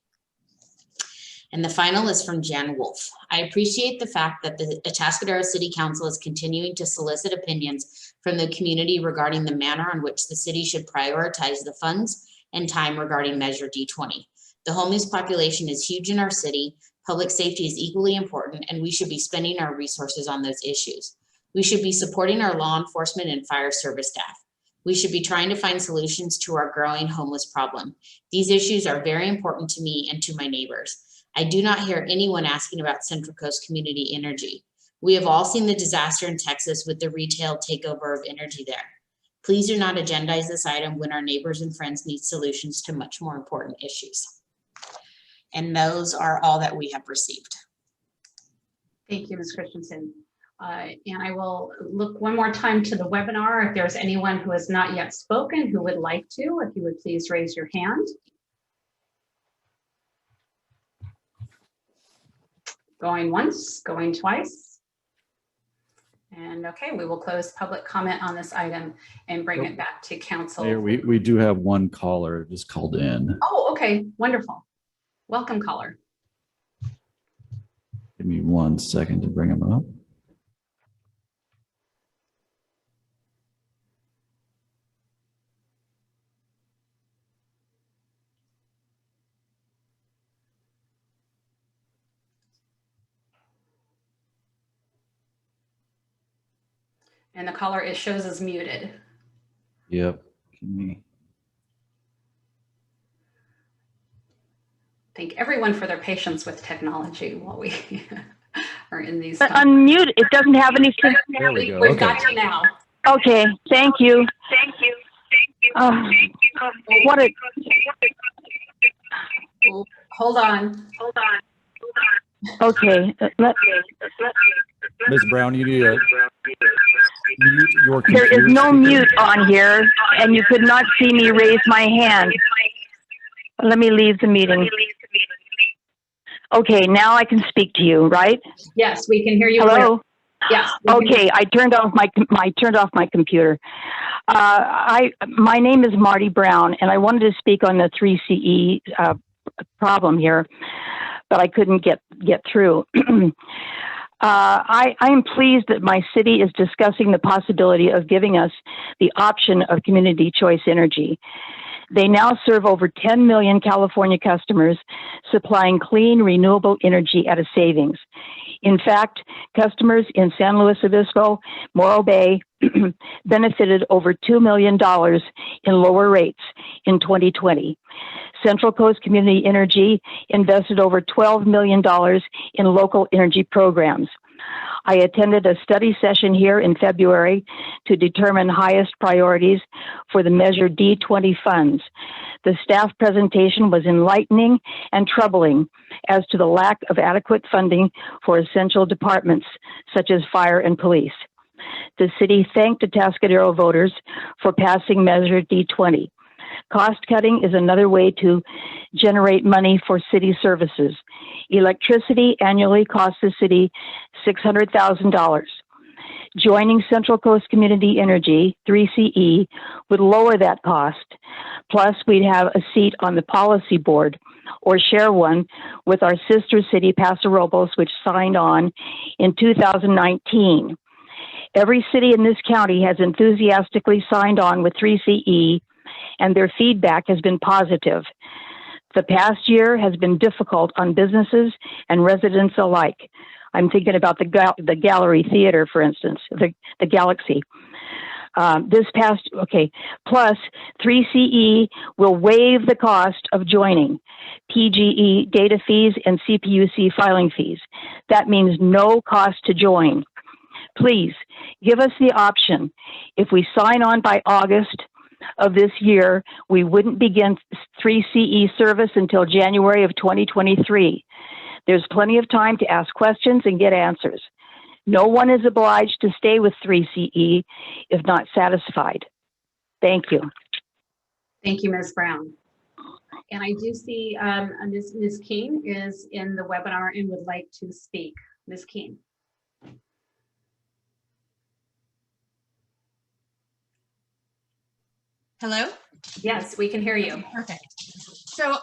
And the final is from Jan Wolf. I appreciate the fact that the Atascadero City Council is continuing to solicit opinions from the community regarding the manner on which the city should prioritize the funds and time regarding Measure D20. The homeless population is huge in our city. Public safety is equally important, and we should be spending our resources on those issues. We should be supporting our law enforcement and fire service staff. We should be trying to find solutions to our growing homeless problem. These issues are very important to me and to my neighbors. I do not hear anyone asking about Central Coast Community Energy. We have all seen the disaster in Texas with the retail takeover of energy there. Please do not agendize this item when our neighbors and friends need solutions to much more important issues. And those are all that we have received. Thank you, Ms. Christensen. And I will look one more time to the webinar. If there's anyone who has not yet spoken who would like to, if you would please raise your hand. Going once, going twice. And okay, we will close public comment on this item and bring it back to council. Mayor, we do have one caller just called in. Oh, okay, wonderful. Welcome, caller. Give me 1 second to bring him up. And the caller, it shows as muted. Yep. Give me. Thank everyone for their patience with technology while we are in these. But unmute, it doesn't have anything. There we go. We've got you now. Okay, thank you. What a. Hold on. Okay. Ms. Brown, you need to mute your computer. There is no mute on here, and you could not see me raise my hand. Let me leave the meeting. Okay, now I can speak to you, right? Yes, we can hear you. Hello? Yes. Okay, I turned off my computer. My name is Marty Brown, and I wanted to speak on the 3CE problem here, but I couldn't get through. I am pleased that my city is discussing the possibility of giving us the option of community choice energy. They now serve over 10 million California customers, supplying clean, renewable energy at a savings. In fact, customers in San Luis Obispo, Morro Bay benefited over $2 million in lower rates in 2020. Central Coast Community Energy invested over $12 million in local energy programs. I attended a study session here in February to determine highest priorities for the Measure D20 funds. The staff presentation was enlightening and troubling as to the lack of adequate funding for essential departments such as fire and police. The city thanked Atascadero voters for passing Measure D20. Cost cutting is another way to generate money for city services. Electricity annually costs the city $600,000. Joining Central Coast Community Energy, 3CE, would lower that cost. Plus, we'd have a seat on the policy board or share one with our sister city, Paso Robles, which signed on in 2019. Every city in this county has enthusiastically signed on with 3CE, and their feedback has been positive. The past year has been difficult on businesses and residents alike. I'm thinking about the Gallery Theater, for instance, the Galaxy. Plus 3CE will waive the cost of joining PGE data fees and CPUC filing fees. That means no cost to join. Please give us the option. If we sign on by August of this year, we wouldn't begin 3CE service until January of 2023. There's plenty of time to ask questions and get answers. No one is obliged to stay with 3CE if not satisfied. Thank you. Thank you, Ms. Brown. And I do see Ms. King is in the webinar and would like to speak. Ms. King. Hello? Yes, we can hear you. Perfect. So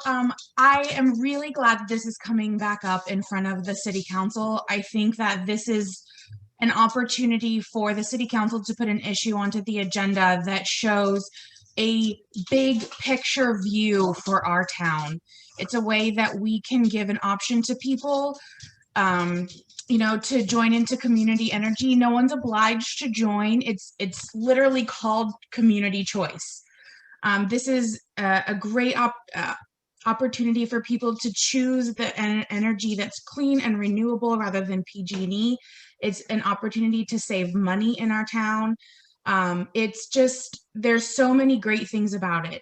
I am really glad that this is coming back up in front of the City Council. I think that this is an opportunity for the City Council to put an issue onto the agenda that shows a big picture view for our town. It's a way that we can give an option to people to join into community energy. No one's obliged to join. It's literally called community choice. This is a great opportunity for people to choose the energy that's clean and renewable rather than PG&E. It's an opportunity to save money in our town. It's just, there's so many great things about it.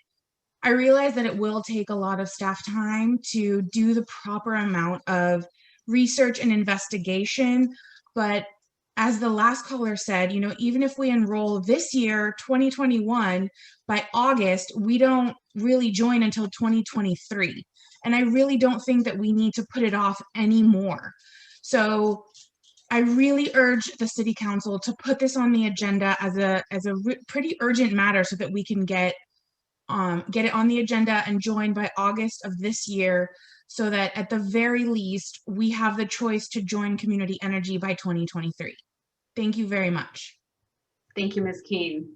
I realize that it will take a lot of staff time to do the proper amount of research and investigation, but as the last caller said, even if we enroll this year, 2021, by August, we don't really join until 2023. And I really don't think that we need to put it off anymore. So I really urge the city council to put this on the agenda as a pretty urgent matter so that we can get it on the agenda and join by August of this year, so that at the very least, we have the choice to join community energy by 2023. Thank you very much. Thank you, Ms. Keene.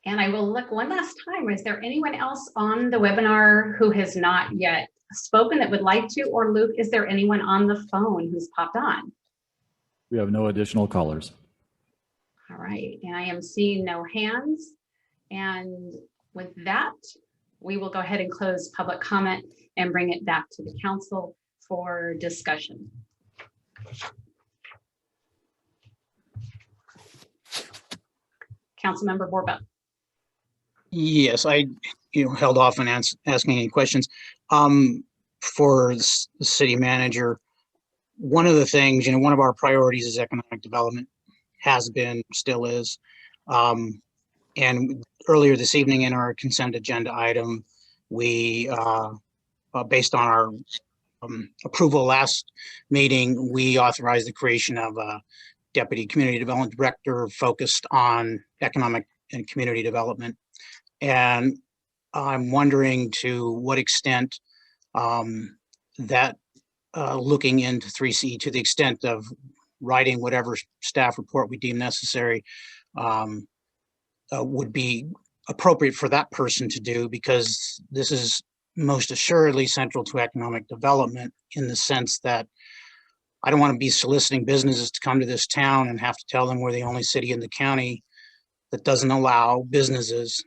And I will look one last time. Is there anyone else on the webinar who has not yet spoken that would like to? Or Luke, is there anyone on the phone who's popped on? We have no additional callers. All right, and I am seeing no hands. And with that, we will go ahead and close public comment and bring it back to the council for discussion. Councilmember Borba. Yes, I held off on asking any questions. For the city manager, one of the things, one of our priorities is economic development, has been, still is. And earlier this evening in our consent agenda item, we, based on our approval last meeting, we authorized the creation of a deputy community development director focused on economic and community development. And I'm wondering to what extent that looking into 3C, to the extent of writing whatever staff report we deem necessary, would be appropriate for that person to do, because this is most assuredly central to economic development, in the sense that I don't want to be soliciting businesses to come to this town and have to tell them we're the only city in the county that doesn't allow businesses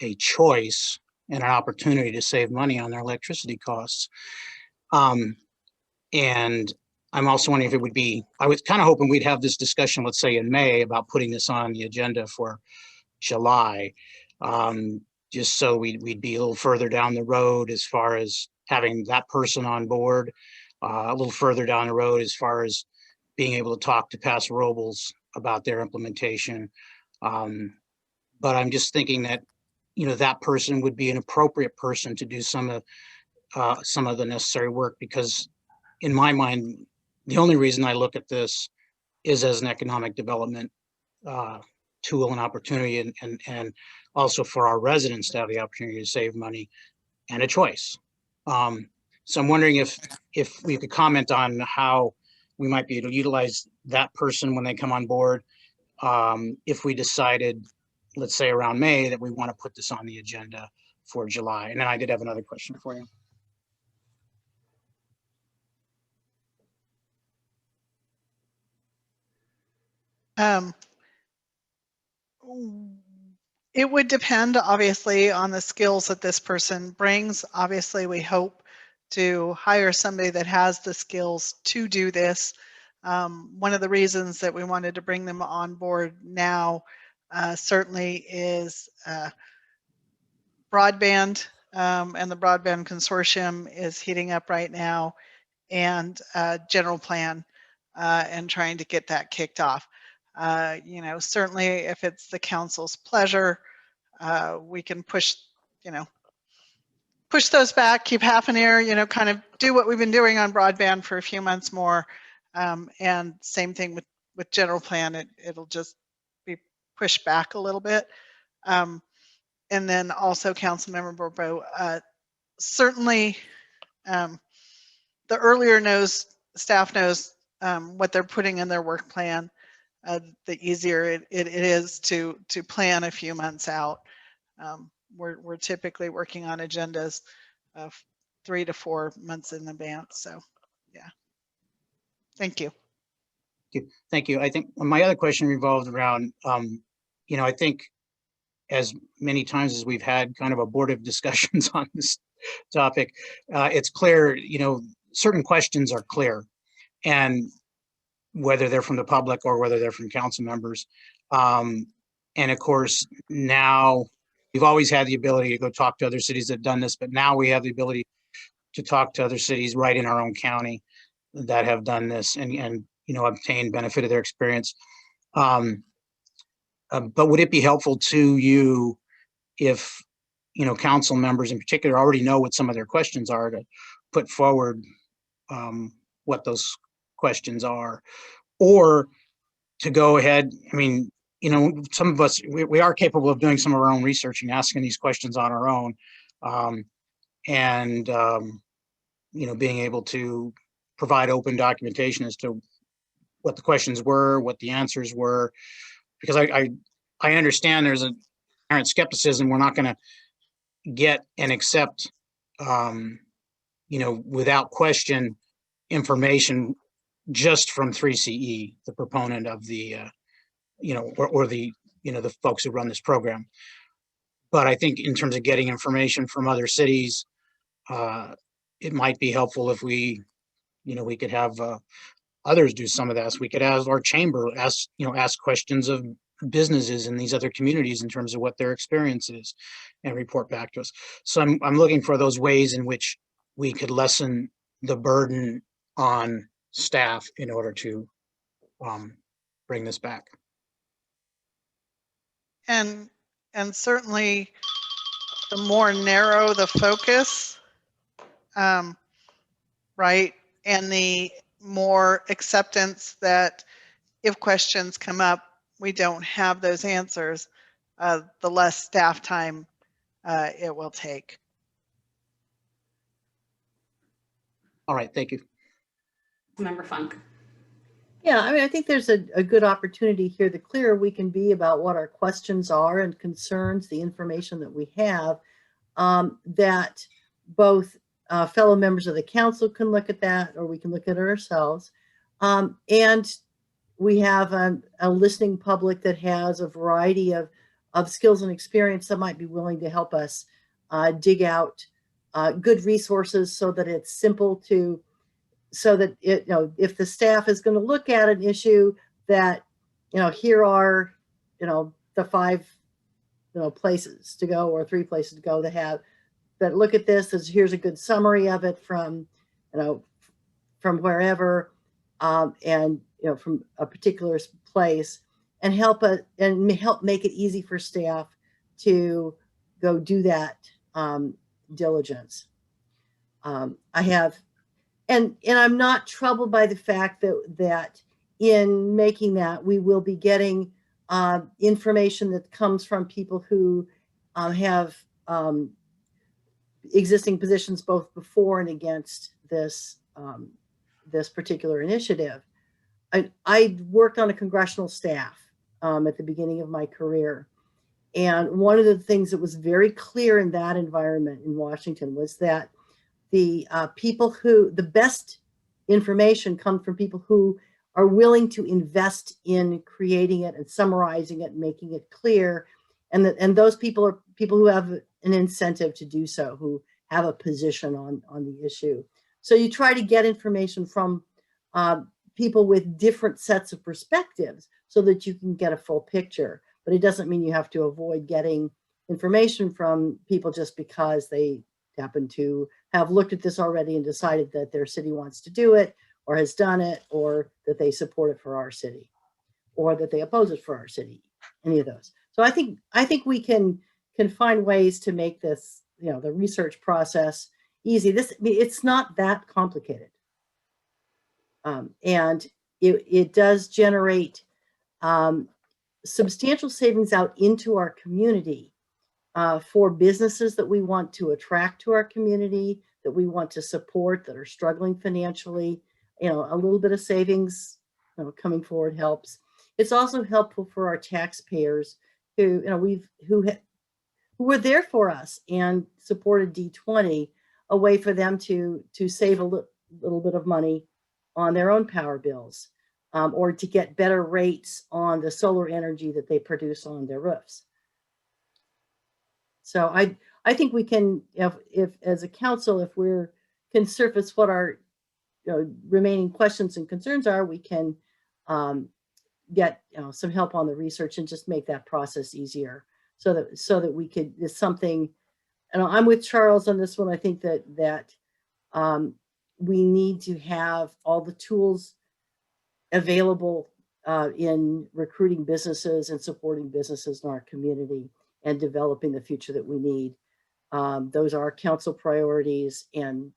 a choice and an opportunity to save money on their electricity costs. And I'm also wondering if it would be, I was kind of hoping we'd have this discussion, let's say in May, about putting this on the agenda for July, just so we'd be a little further down the road as far as having that person on board, a little further down the road as far as being able to talk to Paso Robles about their implementation. But I'm just thinking that, that person would be an appropriate person to do some of the necessary work, because in my mind, the only reason I look at this is as an economic development tool and opportunity, and also for our residents to have the opportunity to save money and a choice. So I'm wondering if we could comment on how we might be able to utilize that person when they come on board, if we decided, let's say around May, that we want to put this on the agenda for July. And then I did have another question for you. It would depend, obviously, on the skills that this person brings. Obviously, we hope to hire somebody that has the skills to do this. One of the reasons that we wanted to bring them on board now certainly is broadband, and the broadband consortium is heating up right now, and general plan, and trying to get that kicked off. Certainly if it's the council's pleasure, we can push those back, keep half an ear, kind of do what we've been doing on broadband for a few months more. And same thing with general plan, it'll just be pushed back a little bit. And then also Councilmember Bourbeau, certainly the earlier staff knows what they're putting in their work plan, the easier it is to plan a few months out. We're typically working on agendas of 3 to 4 months in advance. So, yeah. Thank you. Thank you. I think my other question revolved around, I think as many times as we've had kind of abortive discussions on this topic, it's clear, certain questions are clear, and whether they're from the public or whether they're from council members. And of course, now we've always had the ability to go talk to other cities that have done this, but now we have the ability to talk to other cities right in our own county that have done this and obtain benefit of their experience. But would it be helpful to you if, council members in particular already know what some of their questions are, to put forward what those questions are, or to go ahead? I mean, some of us, we are capable of doing some of our own research and asking these questions on our own, and being able to provide open documentation as to what the questions were, what the answers were, because I understand there's an inherent skepticism. We're not going to get and accept, without question, information just from 3CE, the proponent of the, or the, the folks who run this program. But I think in terms of getting information from other cities, it might be helpful if we could have others do some of that. We could ask our chamber, ask questions of businesses in these other communities in terms of what their experience is, and report back to us. So I'm looking for those ways in which we could lessen the burden on staff in order to bring this back. And certainly the more narrow the focus, right, and the more acceptance that if questions come up, we don't have those answers, the less staff time it will take. All right, thank you. Member Funk. Yeah, I mean, I think there's a good opportunity here. The clearer we can be about what our questions are and concerns, the information that we have, that both fellow members of the council can look at that, or we can look at it ourselves. And we have a listening public that has a variety of skills and experience that might be willing to help us dig out good resources so that it's simple to, so that if the staff is going to look at an issue, that here are the 5 places to go, or 3 places to go, that look at this as here's a good summary of it from from wherever, and from a particular place, and help make it easy for staff to go do that diligence. I have. And I'm not troubled by the fact that in making that, we will be getting information that comes from people who have existing positions both before and against this this particular initiative. I worked on a congressional staff at the beginning of my career. And one of the things that was very clear in that environment in Washington was that the best information comes from people who are willing to invest in creating it and summarizing it and making it clear. And those people are people who have an incentive to do so, who have a position on the issue. So you try to get information from people with different sets of perspectives so that you can get a full picture. But it doesn't mean you have to avoid getting information from people just because they happen to have looked at this already and decided that their city wants to do it, or has done it, or that they support it for our city, or that they oppose it for our city, any of those. So I think we can find ways to make this, the research process easy. It's not that complicated. And it does generate substantial savings out into our community for businesses that we want to attract to our community, that we want to support, that are struggling financially. A little bit of savings coming forward helps. It's also helpful for our taxpayers who were there for us and supported D20, a way for them to save a little bit of money on their own power bills, or to get better rates on the solar energy that they produce on their roofs. So I think we can, if as a council, if we can surface what our remaining questions and concerns are, we can get some help on the research and just make that process easier, so that we could, there's something, and I'm with Charles on this one. I think that we need to have all the tools available in recruiting businesses and supporting businesses in our community and developing the future that we need. Those are council priorities, and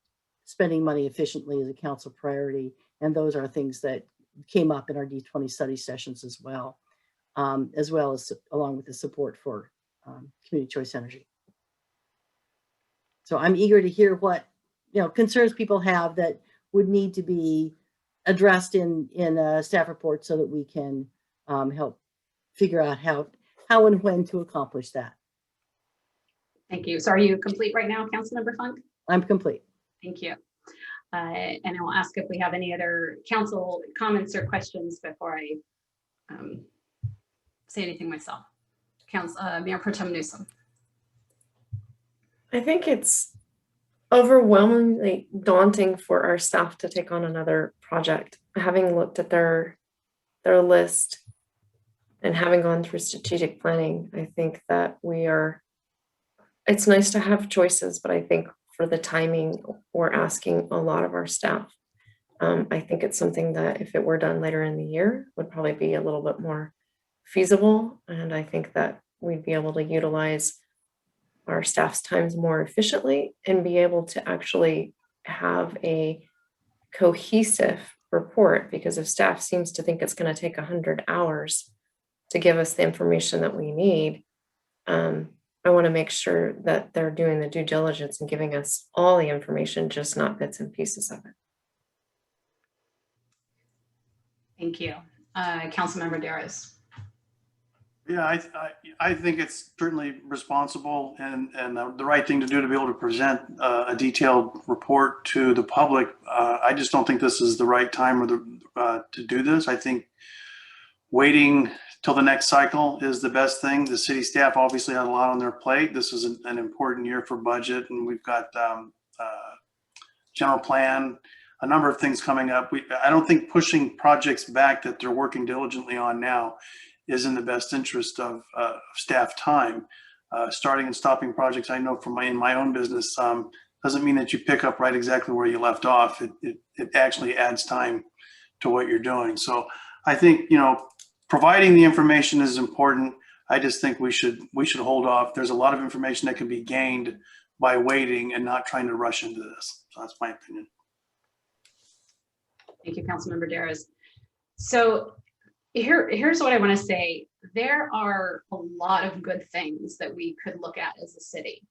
spending money efficiently is a council priority. And those are things that came up in our D20 study sessions as well as along with the support for community choice energy. So I'm eager to hear what concerns people have that would need to be addressed in a staff report, so that we can help figure out how and when to accomplish that. Thank you. So are you complete right now, Councilmember Funk? I'm complete. Thank you. And I will ask if we have any other council comments or questions before I say anything myself. Mayor Pro Tem Newsom. I think it's overwhelmingly daunting for our staff to take on another project. Having looked at their list and having gone through strategic planning, I think that it's nice to have choices, but I think for the timing, we're asking a lot of our staff. I think it's something that if it were done later in the year would probably be a little bit more feasible. And I think that we'd be able to utilize our staff's times more efficiently and be able to actually have a cohesive report, because if staff seems to think it's going to take 100 hours to give us the information that we need, I want to make sure that they're doing the due diligence and giving us all the information, just not bits and pieces of it. Thank you. Councilmember Darrows. Yeah, I think it's certainly responsible and the right thing to do to be able to present a detailed report to the public. I just don't think this is the right time to do this. I think waiting till the next cycle is the best thing. The city staff obviously had a lot on their plate. This is an important year for budget, and we've got general plan, a number of things coming up. I don't think pushing projects back that they're working diligently on now is in the best interest of staff time. Starting and stopping projects, I know from in my own business, doesn't mean that you pick up right exactly where you left off. It actually adds time to what you're doing. So I think, providing the information is important. I just think we should hold off. There's a lot of information that can be gained by waiting and not trying to rush into this. So that's my opinion. Thank you, Councilmember Darrows. So here's what I want to say. There are a lot of good things that we could look at as a city.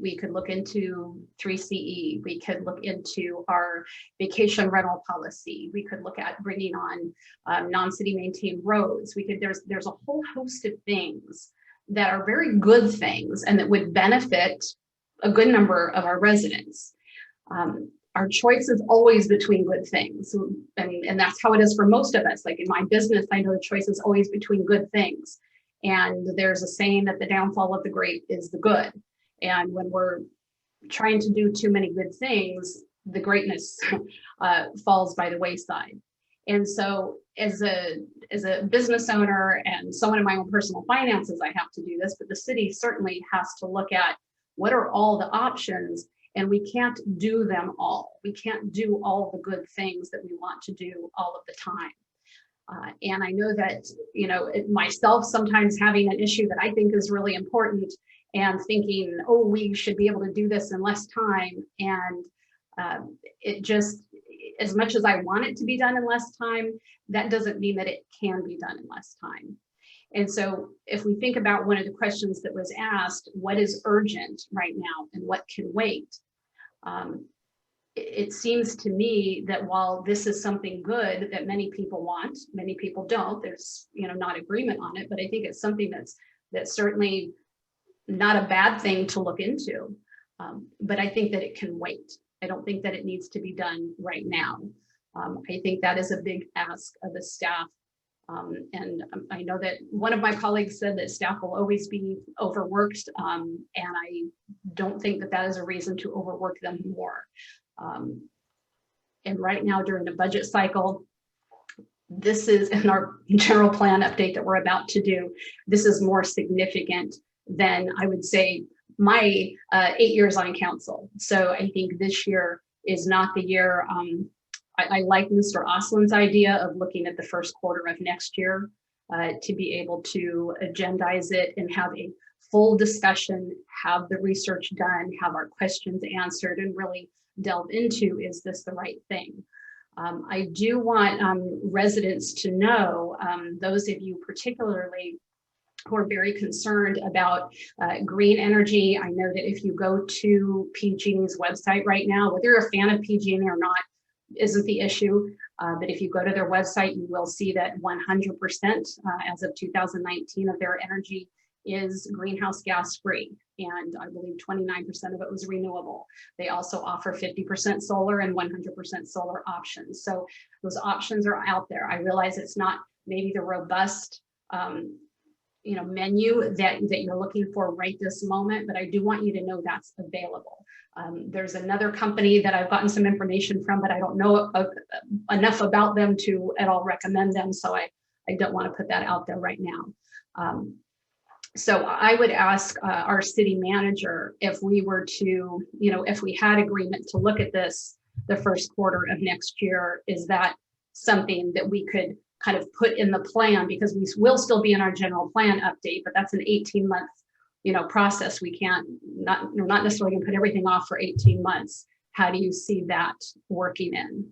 We could look into 3CE. We could look into our vacation rental policy. We could look at bringing on non-city maintained roads. There's a whole host of things that are very good things and that would benefit a good number of our residents. Our choice is always between good things. And that's how it is for most of us. Like in my business, I know the choice is always between good things. And there's a saying that the downfall of the great is the good. And when we're trying to do too many good things, the greatness falls by the wayside. And so as a business owner and someone in my own personal finances, I have to do this, but the city certainly has to look at what are all the options, and we can't do them all. We can't do all the good things that we want to do all of the time. And I know that, myself sometimes having an issue that I think is really important and thinking, oh, we should be able to do this in less time. And it just, as much as I want it to be done in less time, that doesn't mean that it can be done in less time. And so if we think about one of the questions that was asked, what is urgent right now and what can wait? It seems to me that while this is something good that many people want, many people don't, there's not agreement on it, but I think it's something that's certainly not a bad thing to look into. But I think that it can wait. I don't think that it needs to be done right now. I think that is a big ask of the staff. And I know that one of my colleagues said that staff will always be overworked, and I don't think that that is a reason to overwork them more. And right now during the budget cycle, this is in our general plan update that we're about to do. This is more significant than I would say my 8 years on council. So I think this year is not the year. I like Mr. Oslin's idea of looking at the first quarter of next year to be able to agendize it and have a full discussion, have the research done, have our questions answered, and really delve into, is this the right thing? I do want residents to know, those of you particularly who are very concerned about green energy. I know that if you go to PG&E's website right now, whether you're a fan of PG&E or not, isn't the issue. But if you go to their website, you will see that 100% as of 2019 of their energy is greenhouse gas free. And I believe 29% of it was renewable. They also offer 50% solar and 100% solar options. So those options are out there. I realize it's not maybe the robust menu that you're looking for right this moment, but I do want you to know that's available. There's another company that I've gotten some information from, but I don't know enough about them to at all recommend them. So I don't want to put that out there right now. So I would ask our city manager if we were to, if we had agreement to look at this the first quarter of next year, is that something that we could kind of put in the plan, because we will still be in our general plan update, but that's an 18-month process. We can't, we're not necessarily gonna put everything off for 18 months. How do you see that working in?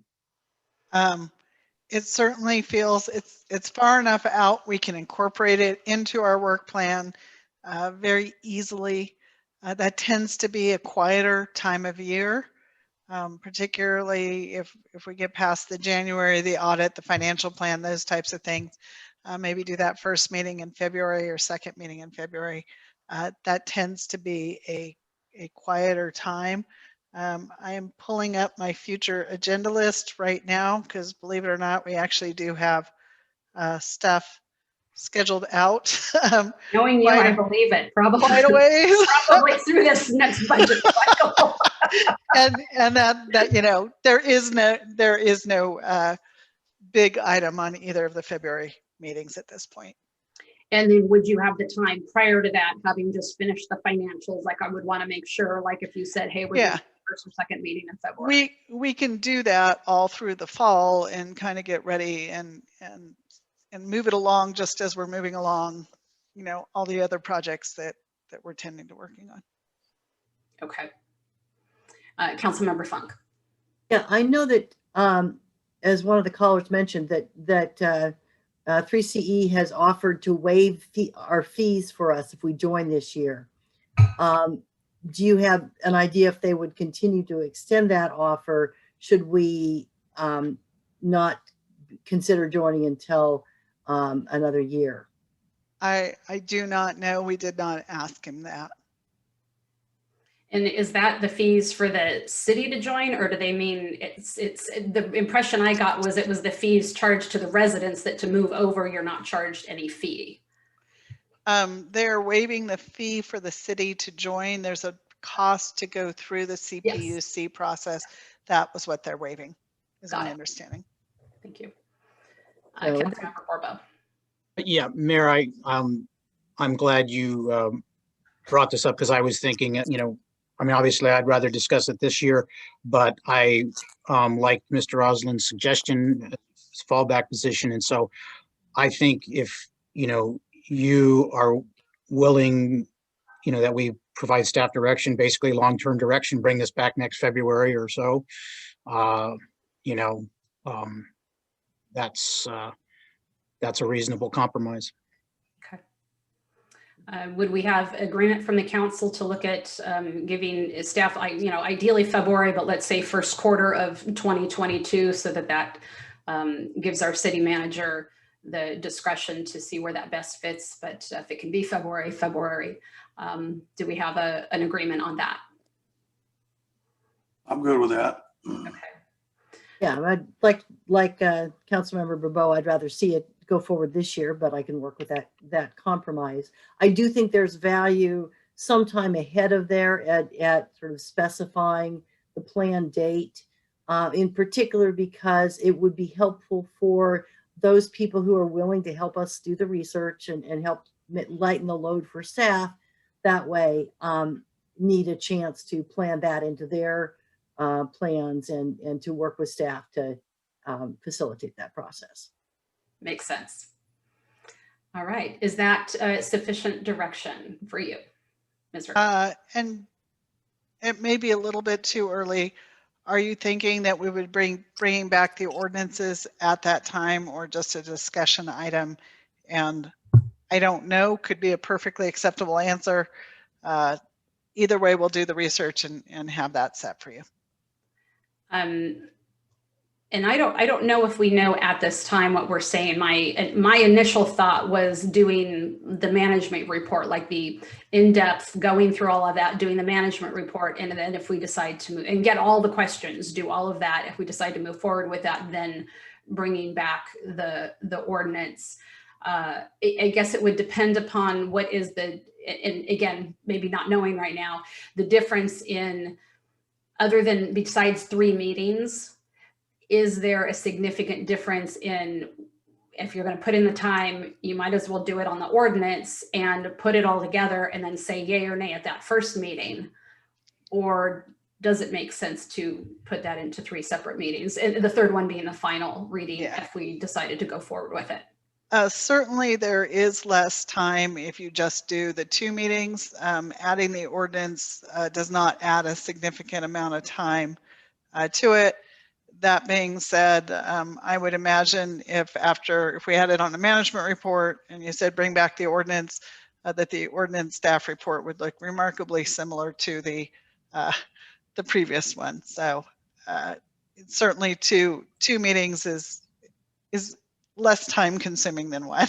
It certainly feels it's far enough out. We can incorporate it into our work plan very easily. That tends to be a quieter time of year, particularly if we get past the January, the audit, the financial plan, those types of things. Maybe do that first meeting in February or second meeting in February. That tends to be a quieter time. I am pulling up my future agenda list right now because, believe it or not, we actually do have stuff scheduled out. Knowing you, I believe it. Probably quite a ways. Probably through this next budget cycle. and that there is no big item on either of the February meetings at this point. And then would you have the time prior to that, having just finished the financials? Like I would want to make sure, like if you said, hey, we're doing the first or second meeting in February. We can do that all through the fall and kind of get ready and move it along just as we're moving along, all the other projects that we're tending to working on. Okay. Councilmember Funk. Yeah, I know that as one of the callers mentioned that 3CE has offered to waive our fees for us if we join this year. Do you have an idea if they would continue to extend that offer? Should we not consider joining until another year? I do not know. We did not ask him that. And is that the fees for the city to join, or do they mean it's the impression I got was it was the fees charged to the residents that to move over, you're not charged any fee? They're waiving the fee for the city to join. There's a cost to go through the CPUC process. That was what they're waiving, is my understanding. Thank you. Councilmember Corbo. Yeah, Mayor, I'm glad you brought this up because I was thinking, obviously I'd rather discuss it this year, but I like Mr. Oslin's suggestion, fallback position. And so I think if, you are willing, that we provide staff direction, basically long-term direction, bring this back next February or so, that's a reasonable compromise. Okay. Would we have agreement from the council to look at giving staff, ideally February, but let's say first quarter of 2022, so that gives our city manager the discretion to see where that best fits. But if it can be February. Do we have an agreement on that? I'm good with that. Okay. Yeah, I'd like Councilmember Barbeau, I'd rather see it go forward this year, but I can work with that compromise. I do think there's value sometime ahead of there at sort of specifying the planned date, in particular because it would be helpful for those people who are willing to help us do the research and help lighten the load for staff. That way, need a chance to plan that into their plans and to work with staff to facilitate that process. Makes sense. All right. Is that sufficient direction for you, Ms. And it may be a little bit too early. Are you thinking that we would bringing back the ordinances at that time, or just a discussion item? And I don't know, could be a perfectly acceptable answer. Either way, we'll do the research and have that set for you. And I don't know if we know at this time what we're saying. My initial thought was doing the management report, like the in-depth going through all of that, doing the management report, and then if we decide to move and get all the questions, do all of that. If we decide to move forward with that, then bringing back the ordinance. I guess it would depend upon what is and again, maybe not knowing right now, the difference in, other than besides 3 meetings, is there a significant difference in, if you're going to put in the time, you might as well do it on the ordinance and put it all together and then say yay or nay at that first meeting? Or does it make sense to put that into 3 separate meetings, and the third one being the final reading if we decided to go forward with it? Certainly there is less time if you just do the 2 meetings. Adding the ordinance does not add a significant amount of time to it. That being said, I would imagine if we had it on the management report and you said bring back the ordinance, that the ordinance staff report would look remarkably similar to the previous one. So certainly two meetings is less time consuming than 1.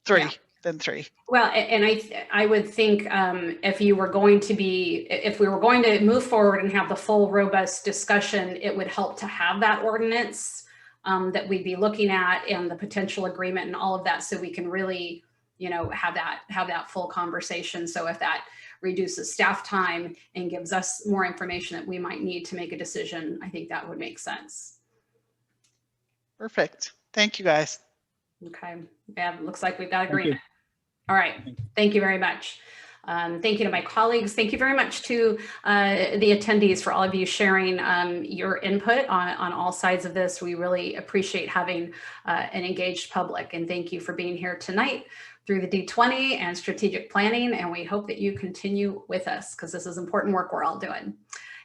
3 than 3. Well, and I would think if we were going to move forward and have the full robust discussion, it would help to have that ordinance that we'd be looking at and the potential agreement and all of that, so we can really, have that full conversation. So if that reduces staff time and gives us more information that we might need to make a decision, I think that would make sense. Perfect. Thank you, guys. Okay. Yeah, it looks like we've got agreement. All right. Thank you very much. Thank you to my colleagues. Thank you very much to the attendees for all of you sharing your input on all sides of this. We really appreciate having an engaged public, and thank you for being here tonight through the D20 and strategic planning. And we hope that you continue with us, because this is important work we're all doing.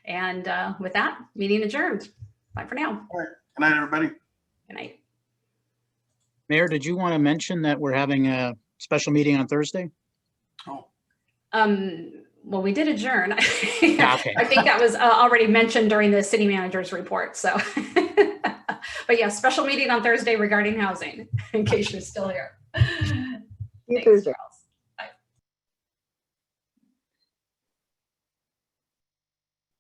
And with that, meeting adjourned. Bye for now. All right. Good night, everybody. Good night. Mayor, did you want to mention that we're having a special meeting on Thursday? Oh. Well, we did adjourn. Okay. I think that was already mentioned during the city manager's report. So, but yeah, special meeting on Thursday regarding housing, in case you're still here. See you Thursday.